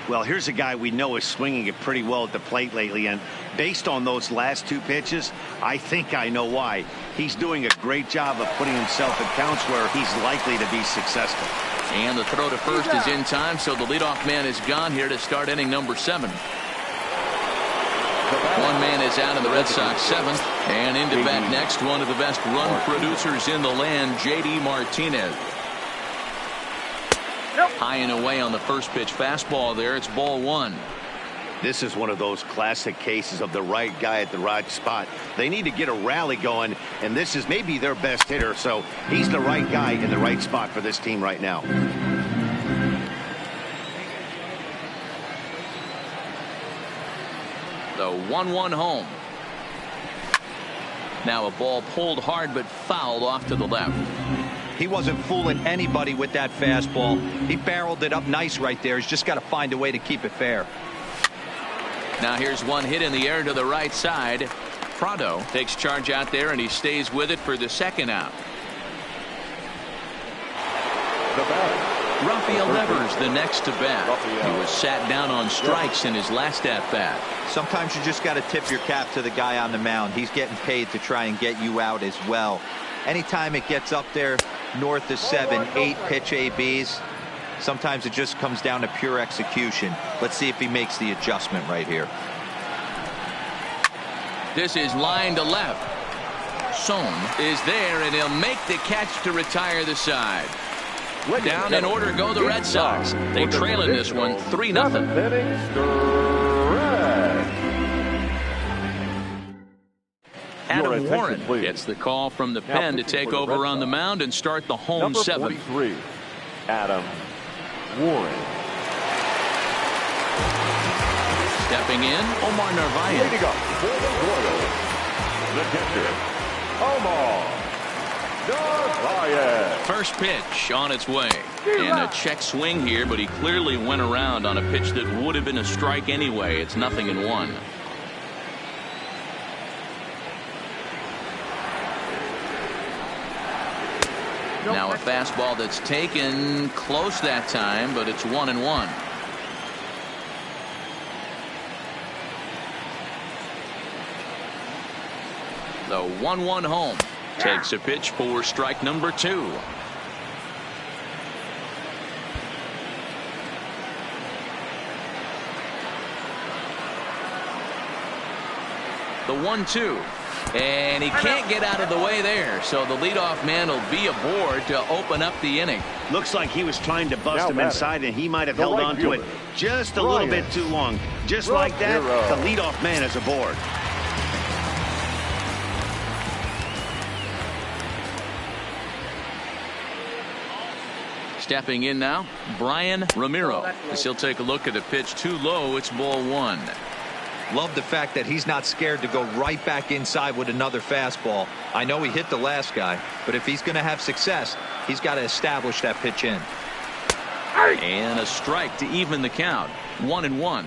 Well, here's a guy we know is swinging it pretty well at the plate lately, and based on those last 2 pitches, I think I know why. He's doing a great job of putting himself in counts where he's likely to be successful. And the throw to first is in time, so the leadoff man is gone here to start inning number 7. One man is out in the Red Sox 7th, and into bat next, one of the best run producers in the land, J.D. Martinez. High and away on the first pitch fastball there. It's ball 1. This is one of those classic cases of the right guy at the right spot. They need to get a rally going, and this is maybe their best hitter, so he's the right guy in the right spot for this team right now. The 1-1 home. Now a ball pulled hard but fouled off to the left. He wasn't fooling anybody with that fastball. He barreled it up nice right there. He's just got to find a way to keep it fair. Now here's one hit in the air to the right side. Prado takes charge out there, and he stays with it for the 2nd out. Rafael Devers the next to bat. He was sat down on strikes in his last at bat. Sometimes you just got to tip your cap to the guy on the mound. He's getting paid to try and get you out as well. Anytime it gets up there north of 7, 8 pitch ABs, sometimes it just comes down to pure execution. Let's see if he makes the adjustment right here. This is line to left. Sohn is there, and he'll make the catch to retire the side. Down in order go the Red Sox. They trail in this one 3-0. Adam Warren gets the call from the pen to take over on the mound and start the home 7th. Adam Warren. Stepping in, Omar Narvaez. Leading up for the Royals, the catcher, Omar Narvaez. First pitch on its way. And a check swing here, but he clearly went around on a pitch that would have been a strike anyway. It's 0-1. Now a fastball that's taken close that time, but it's 1-1. The 1-1 home takes a pitch for strike number 2. The 1-2. And he can't get out of the way there, so the leadoff man will be aboard to open up the inning. Looks like he was trying to bust him inside, and he might have held on to it just a little bit too long. Just like that, the leadoff man is aboard. Stepping in now, Brian Ramiro. As he'll take a look at a pitch too low, it's ball 1. Love the fact that he's not scared to go right back inside with another fastball. I know he hit the last guy, but if he's going to have success, he's got to establish that pitch in. And a strike to even the count. 1-1.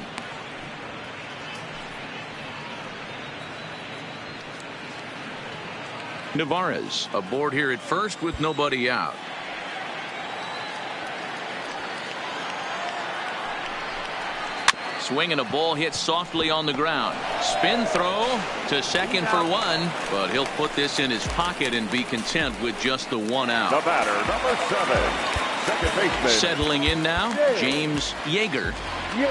Navarez aboard here at first with nobody out. Swinging a ball hit softly on the ground. Spin throw to second for 1, but he'll put this in his pocket and be content with just the 1 out. The batter, number 7, second baseman. Settling in now, James Yeager. He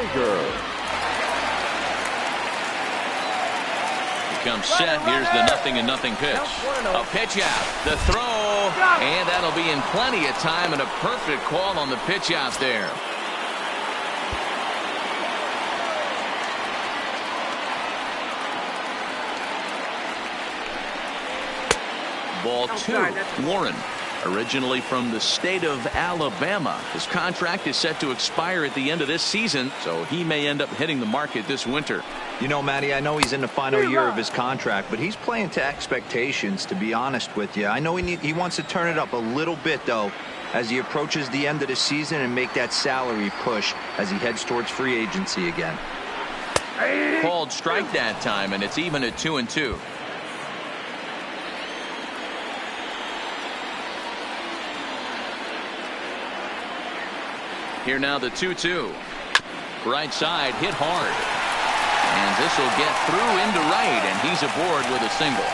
comes set. Here's the 0-0 pitch. A pitch out. The throw, and that'll be in plenty of time, and a perfect call on the pitch out there. Ball 2. Warren, originally from the state of Alabama. His contract is set to expire at the end of this season, so he may end up hitting the market this winter. You know, Matty, I know he's in the final year of his contract, but he's playing to expectations, to be honest with you. I know he wants to turn it up a little bit, though, as he approaches the end of the season and make that salary push as he heads towards free agency again. Called strike that time, and it's even at 2-2. Here now the 2-2. Right side hit hard. And this will get through into right, and he's aboard with a single.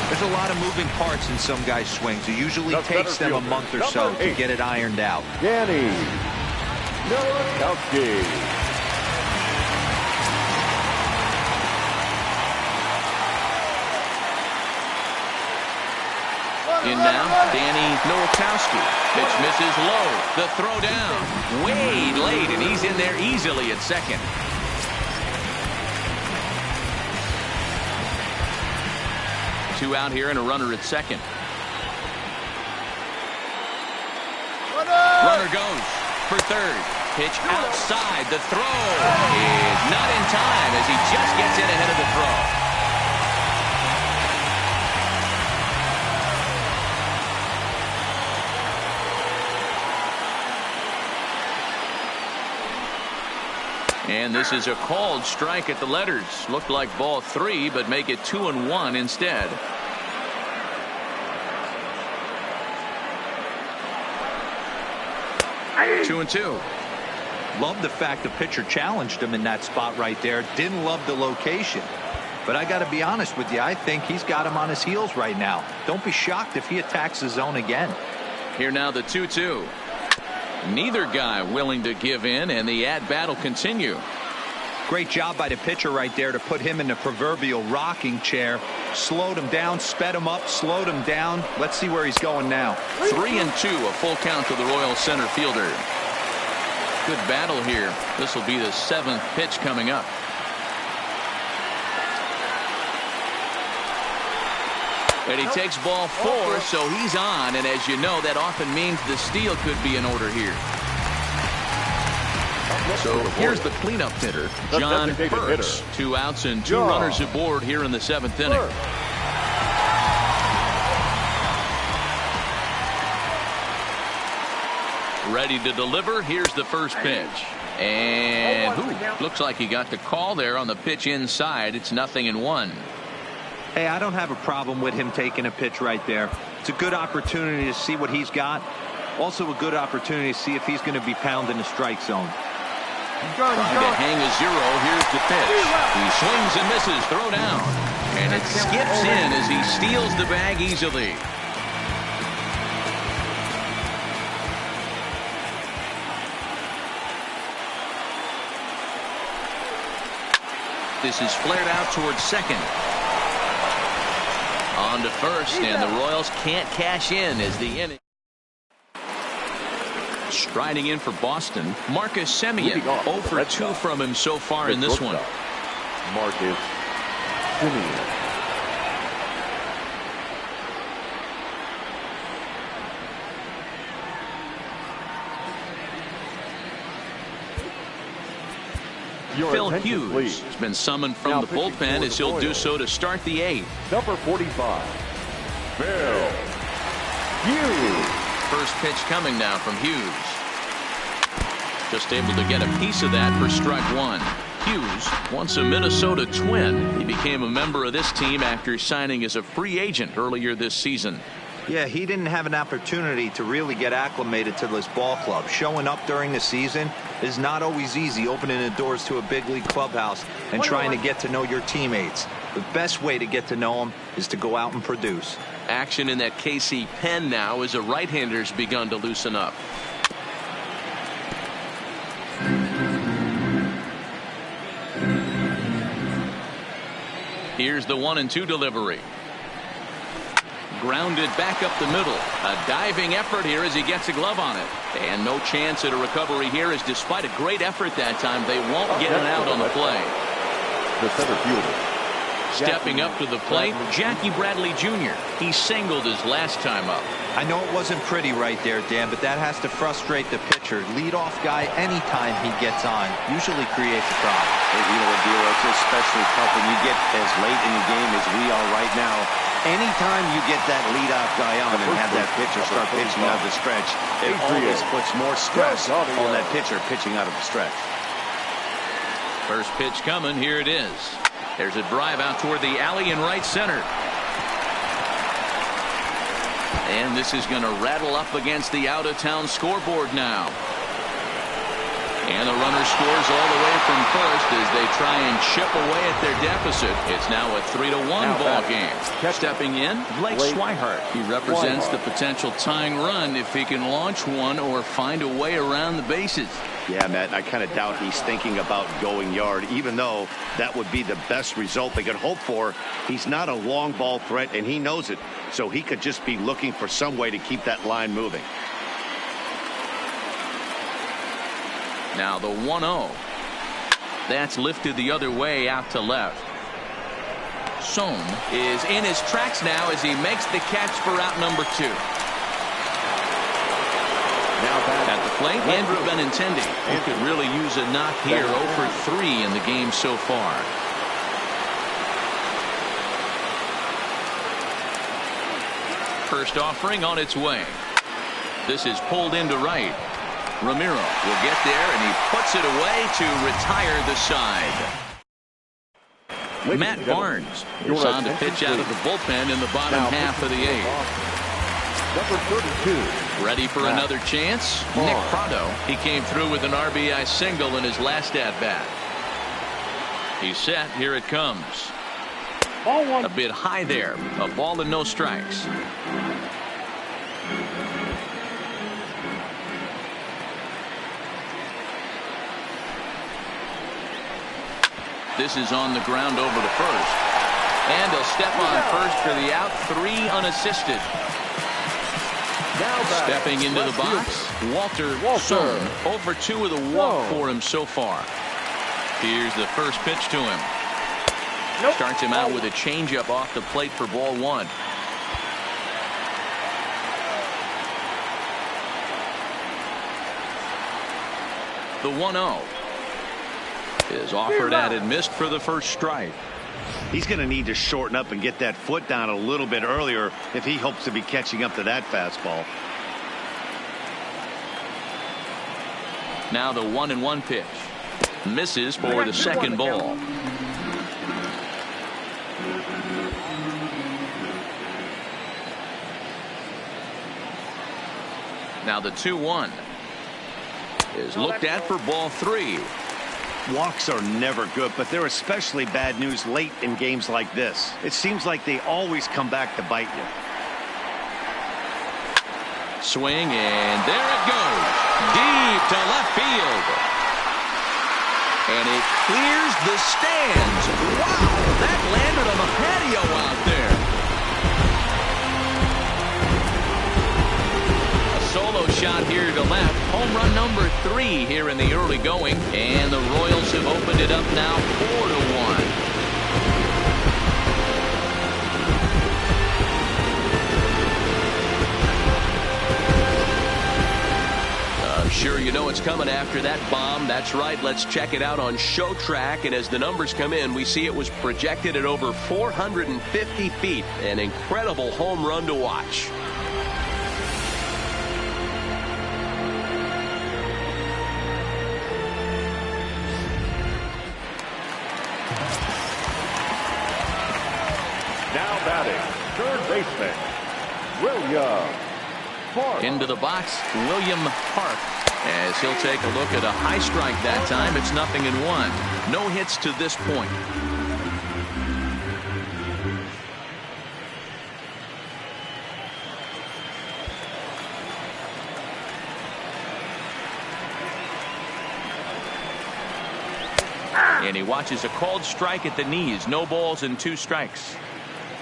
There's a lot of moving parts in some guys' swings. It usually takes them a month or so to get it ironed out. Danny Nowakowski. In now, Danny Nowakowski. Pitch misses low. The throw down. Way late, and he's in there easily at second. Two out here and a runner at second. Runner goes for third. Pitch outside. The throw is not in time as he just gets in ahead of the throw. And this is a called strike at the letters. Looked like ball 3, but make it 2-1 instead. Two and two. Love the fact the pitcher challenged him in that spot right there. Didn't love the location. But I got to be honest with you, I think he's got him on his heels right now. Don't be shocked if he attacks the zone again. Here now the 2-2. Neither guy willing to give in, and the at-bat will continue. Great job by the pitcher right there to put him in the proverbial rocking chair. Slowed him down, sped him up, slowed him down. Let's see where he's going now. 3-2, a full count to the Royal center fielder. Good battle here. This will be the 7th pitch coming up. And he takes ball 4, so he's on. And as you know, that often means the steal could be in order here. So here's the cleanup hitter, John Burks. 2 outs and 2 runners aboard here in the 7th inning. Ready to deliver. Here's the first pitch. And looks like he got the call there on the pitch inside. It's 0-1. Hey, I don't have a problem with him taking a pitch right there. It's a good opportunity to see what he's got. Also a good opportunity to see if he's going to be pounding the strike zone. Trying to hang a 0. Here's the pitch. He swings and misses. Throw down. And it skips in as he steals the bag easily. This is flared out towards second. On to first, and the Royals can't cash in as the inning. Striding in for Boston, Marcus Semien. 0 for 2 from him so far in this one. Marcus Semien. Phil Hughes has been summoned from the bullpen as he'll do so to start the 8th. Number 45, Phil Hughes. First pitch coming now from Hughes. Just able to get a piece of that for strike 1. Hughes, once a Minnesota Twin. He became a member of this team after signing as a free agent earlier this season. Yeah, he didn't have an opportunity to really get acclimated to this ball club. Showing up during the season is not always easy, opening the doors to a big league clubhouse and trying to get to know your teammates. The best way to get to know them is to go out and produce. Action in that KC pen now as a right-hander's begun to loosen up. Here's the 1-2 delivery. Grounded back up the middle. A diving effort here as he gets a glove on it. And no chance at a recovery here, as despite a great effort that time, they won't get an out on the play. The center fielder, Stepping up to the plate, Jackie Bradley Jr. He singled his last time up. I know it wasn't pretty right there, Dan, but that has to frustrate the pitcher. Leadoff guy, anytime he gets on, usually creates a problem. Hey, you know what, Dilo, it's especially tough when you get as late in the game as we are right now. Anytime you get that leadoff guy on and have that pitcher start pitching out of the stretch, it always puts more stress on that pitcher pitching out of the stretch. First pitch coming. Here it is. There's a drive out toward the alley in right center. And this is going to rattle up against the out-of-town scoreboard now. And the runner scores all the way from first as they try and chip away at their deficit. It's now a 3-1 ball game. Stepping in, Blake Swihart. He represents the potential tying run if he can launch one or find a way around the bases. Yeah, Matt, I kind of doubt he's thinking about going yard, even though that would be the best result they could hope for. He's not a long ball threat, and he knows it, so he could just be looking for some way to keep that line moving. Now the 1-0. That's lifted the other way out to left. Sohn is in his tracks now as he makes the catch for out number 2. Now back at the plate, Andrew Benintendi. He could really use a knock here. 0 for 3 in the game so far. First offering on its way. This is pulled into right. Ramiro will get there, and he puts it away to retire the side. Matt Barnes is on to pitch out of the bullpen in the bottom half of the 8th. Number 32. Ready for another chance? Nick Prado. He came through with an RBI single in his last at-bat. He's set. Here it comes. A bit high there. A ball and no strikes. This is on the ground over to first. And he'll step on first for the out. 3 unassisted. Stepping into the box, Walter Sohn. 0 for 2 with a walk for him so far. Here's the first pitch to him. Starts him out with a changeup off the plate for ball 1. The 1-0 is offered at and missed for the first strike. He's going to need to shorten up and get that foot down a little bit earlier if he hopes to be catching up to that fastball. Now the 1-1 pitch. Misses for the second ball. Now the 2-1 is looked at for ball 3. Walks are never good, but they're especially bad news late in games like this. It seems like they always come back to bite you. Swing, and there it goes. Deep to left field. And it clears the stands. Wow, that landed on the patio out there. A solo shot here to left. Home run number 3 here in the early going. And the Royals have opened it up now 4-1. Sure, you know it's coming after that bomb. That's right. Let's check it out on Show Track. And as the numbers come in, we see it was projected at over 450 feet. An incredible home run to watch. Now batting, third baseman, William Park. Into the box, William Park. As he'll take a look at a high strike that time. It's 0-1. No hits to this point. And he watches a called strike at the knees. No balls and 2 strikes.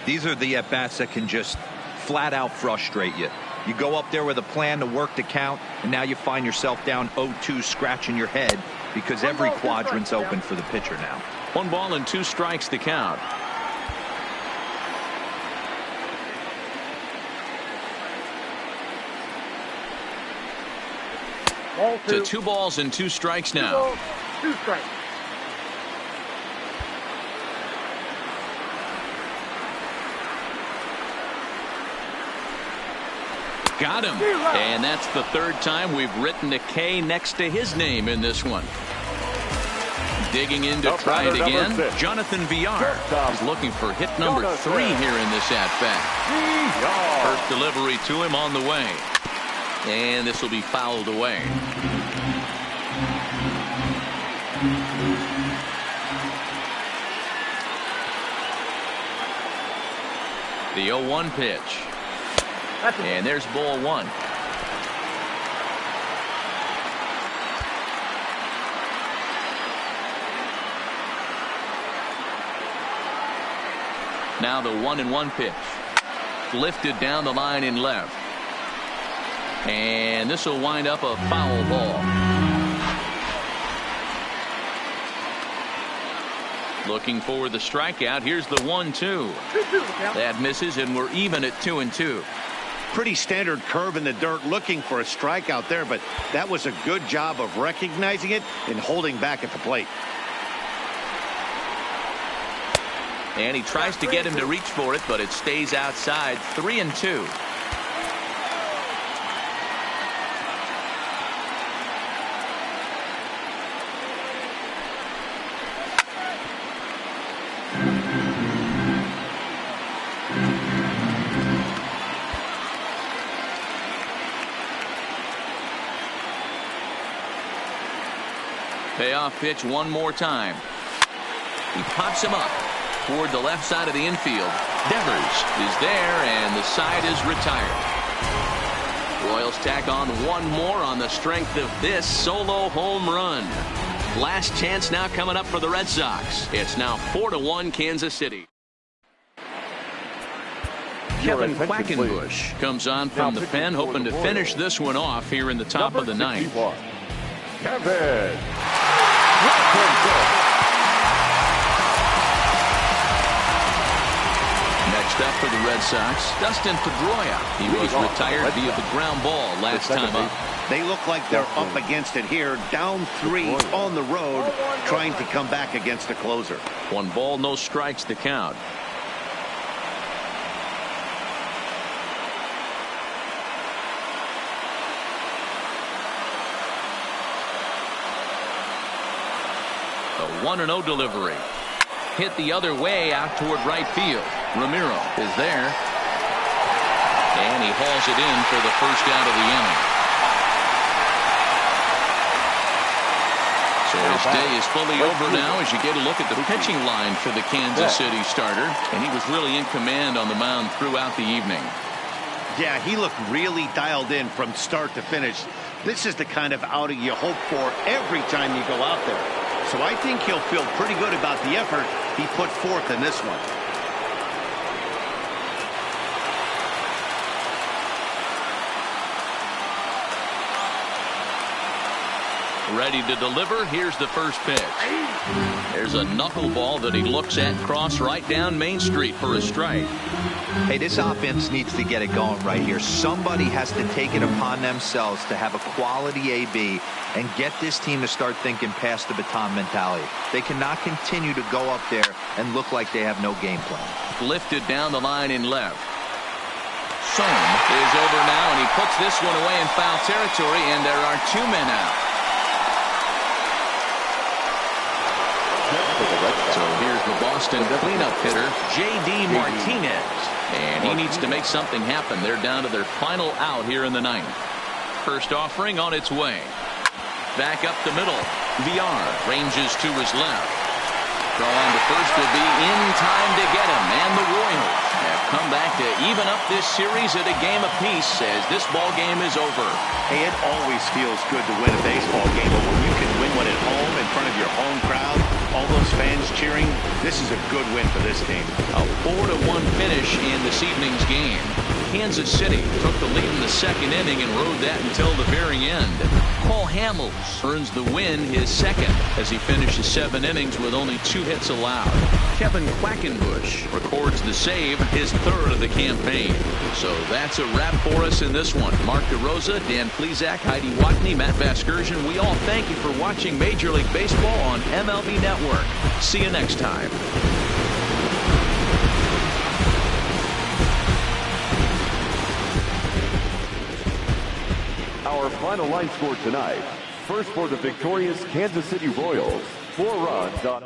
These are the at-bats that can just flat out frustrate you. You go up there with a plan to work the count, and now you find yourself down 0-2 scratching your head because every quadrant's open for the pitcher now. 1 ball and 2 strikes to count. To 2 balls and 2 strikes now. 2 balls, 2 strikes. Got him. And that's the 3rd time we've written a K next to his name in this one. Digging in to try it again. Jonathan Villar is looking for hit number 3 here in this at-bat. First delivery to him on the way. And this will be fouled away. The 0-1 pitch. And there's ball 1. Now the 1-1 pitch. Lifted down the line in left. And this will wind up a foul ball. Looking for the strikeout. Here's the 1-2. That misses, and we're even at 2-2. Pretty standard curve in the dirt, looking for a strikeout there, but that was a good job of recognizing it and holding back at the plate. And he tries to get him to reach for it, but it stays outside. 3-2. Payoff pitch one more time. He pops him up toward the left side of the infield. Devers is there, and the side is retired. Royals tack on one more on the strength of this solo home run. Last chance now coming up for the Red Sox. It's now 4-1 Kansas City. Kevin Quackenbush comes on from the pen, hoping to finish this one off here in the top of the ninth. Kevin. Next up for the Red Sox, Dustin Pedroia. He was retired via the ground ball last time up. They look like they're up against it here, down 3 on the road, trying to come back against the closer. 1 ball, no strikes to count. A 1-0 delivery. Hit the other way out toward right field. Ramiro is there. And he hauls it in for the first out of the inning. So his day is fully over now as you get a look at the pitching line for the Kansas City starter. And he was really in command on the mound throughout the evening. Yeah, he looked really dialed in from start to finish. This is the kind of outing you hope for every time you go out there. So I think he'll feel pretty good about the effort he put forth in this one. Ready to deliver. Here's the first pitch. There's a knuckleball that he looks at cross right down Main Street for a strike. Hey, this offense needs to get it going right here. Somebody has to take it upon themselves to have a quality AB and get this team to start thinking past the baton mentality. They cannot continue to go up there and look like they have no game plan. Lifted down the line in left. Son is over now, and he puts this one away in foul territory, and there are 2 men out. So here's the Boston cleanup hitter, J.D. Martinez. And he needs to make something happen. They're down to their final out here in the ninth. First offering on its way. Back up the middle. Villar ranges to his left. Throw on to first will be in time to get him. And the Royals have come back to even up this series at a game apiece as this ball game is over. Hey, it always feels good to win a baseball game, but when you can win one at home in front of your home crowd, all those fans cheering, this is a good win for this team. A 4-1 finish in this evening's game. Kansas City took the lead in the second inning and rode that until the very end. Paul Hamels earns the win, his second, as he finishes 7 innings with only 2 hits allowed. Kevin Quackenbush records the save, his 3rd of the campaign. So that's a wrap for us in this one. Mark DeRosa, Dan Plesac, Heidi Watney, Matt Vasgersian, we all thank you for watching Major League Baseball on MLB Network. See you next time. Our final line score tonight. First for the victorious Kansas City Royals, 4 runs on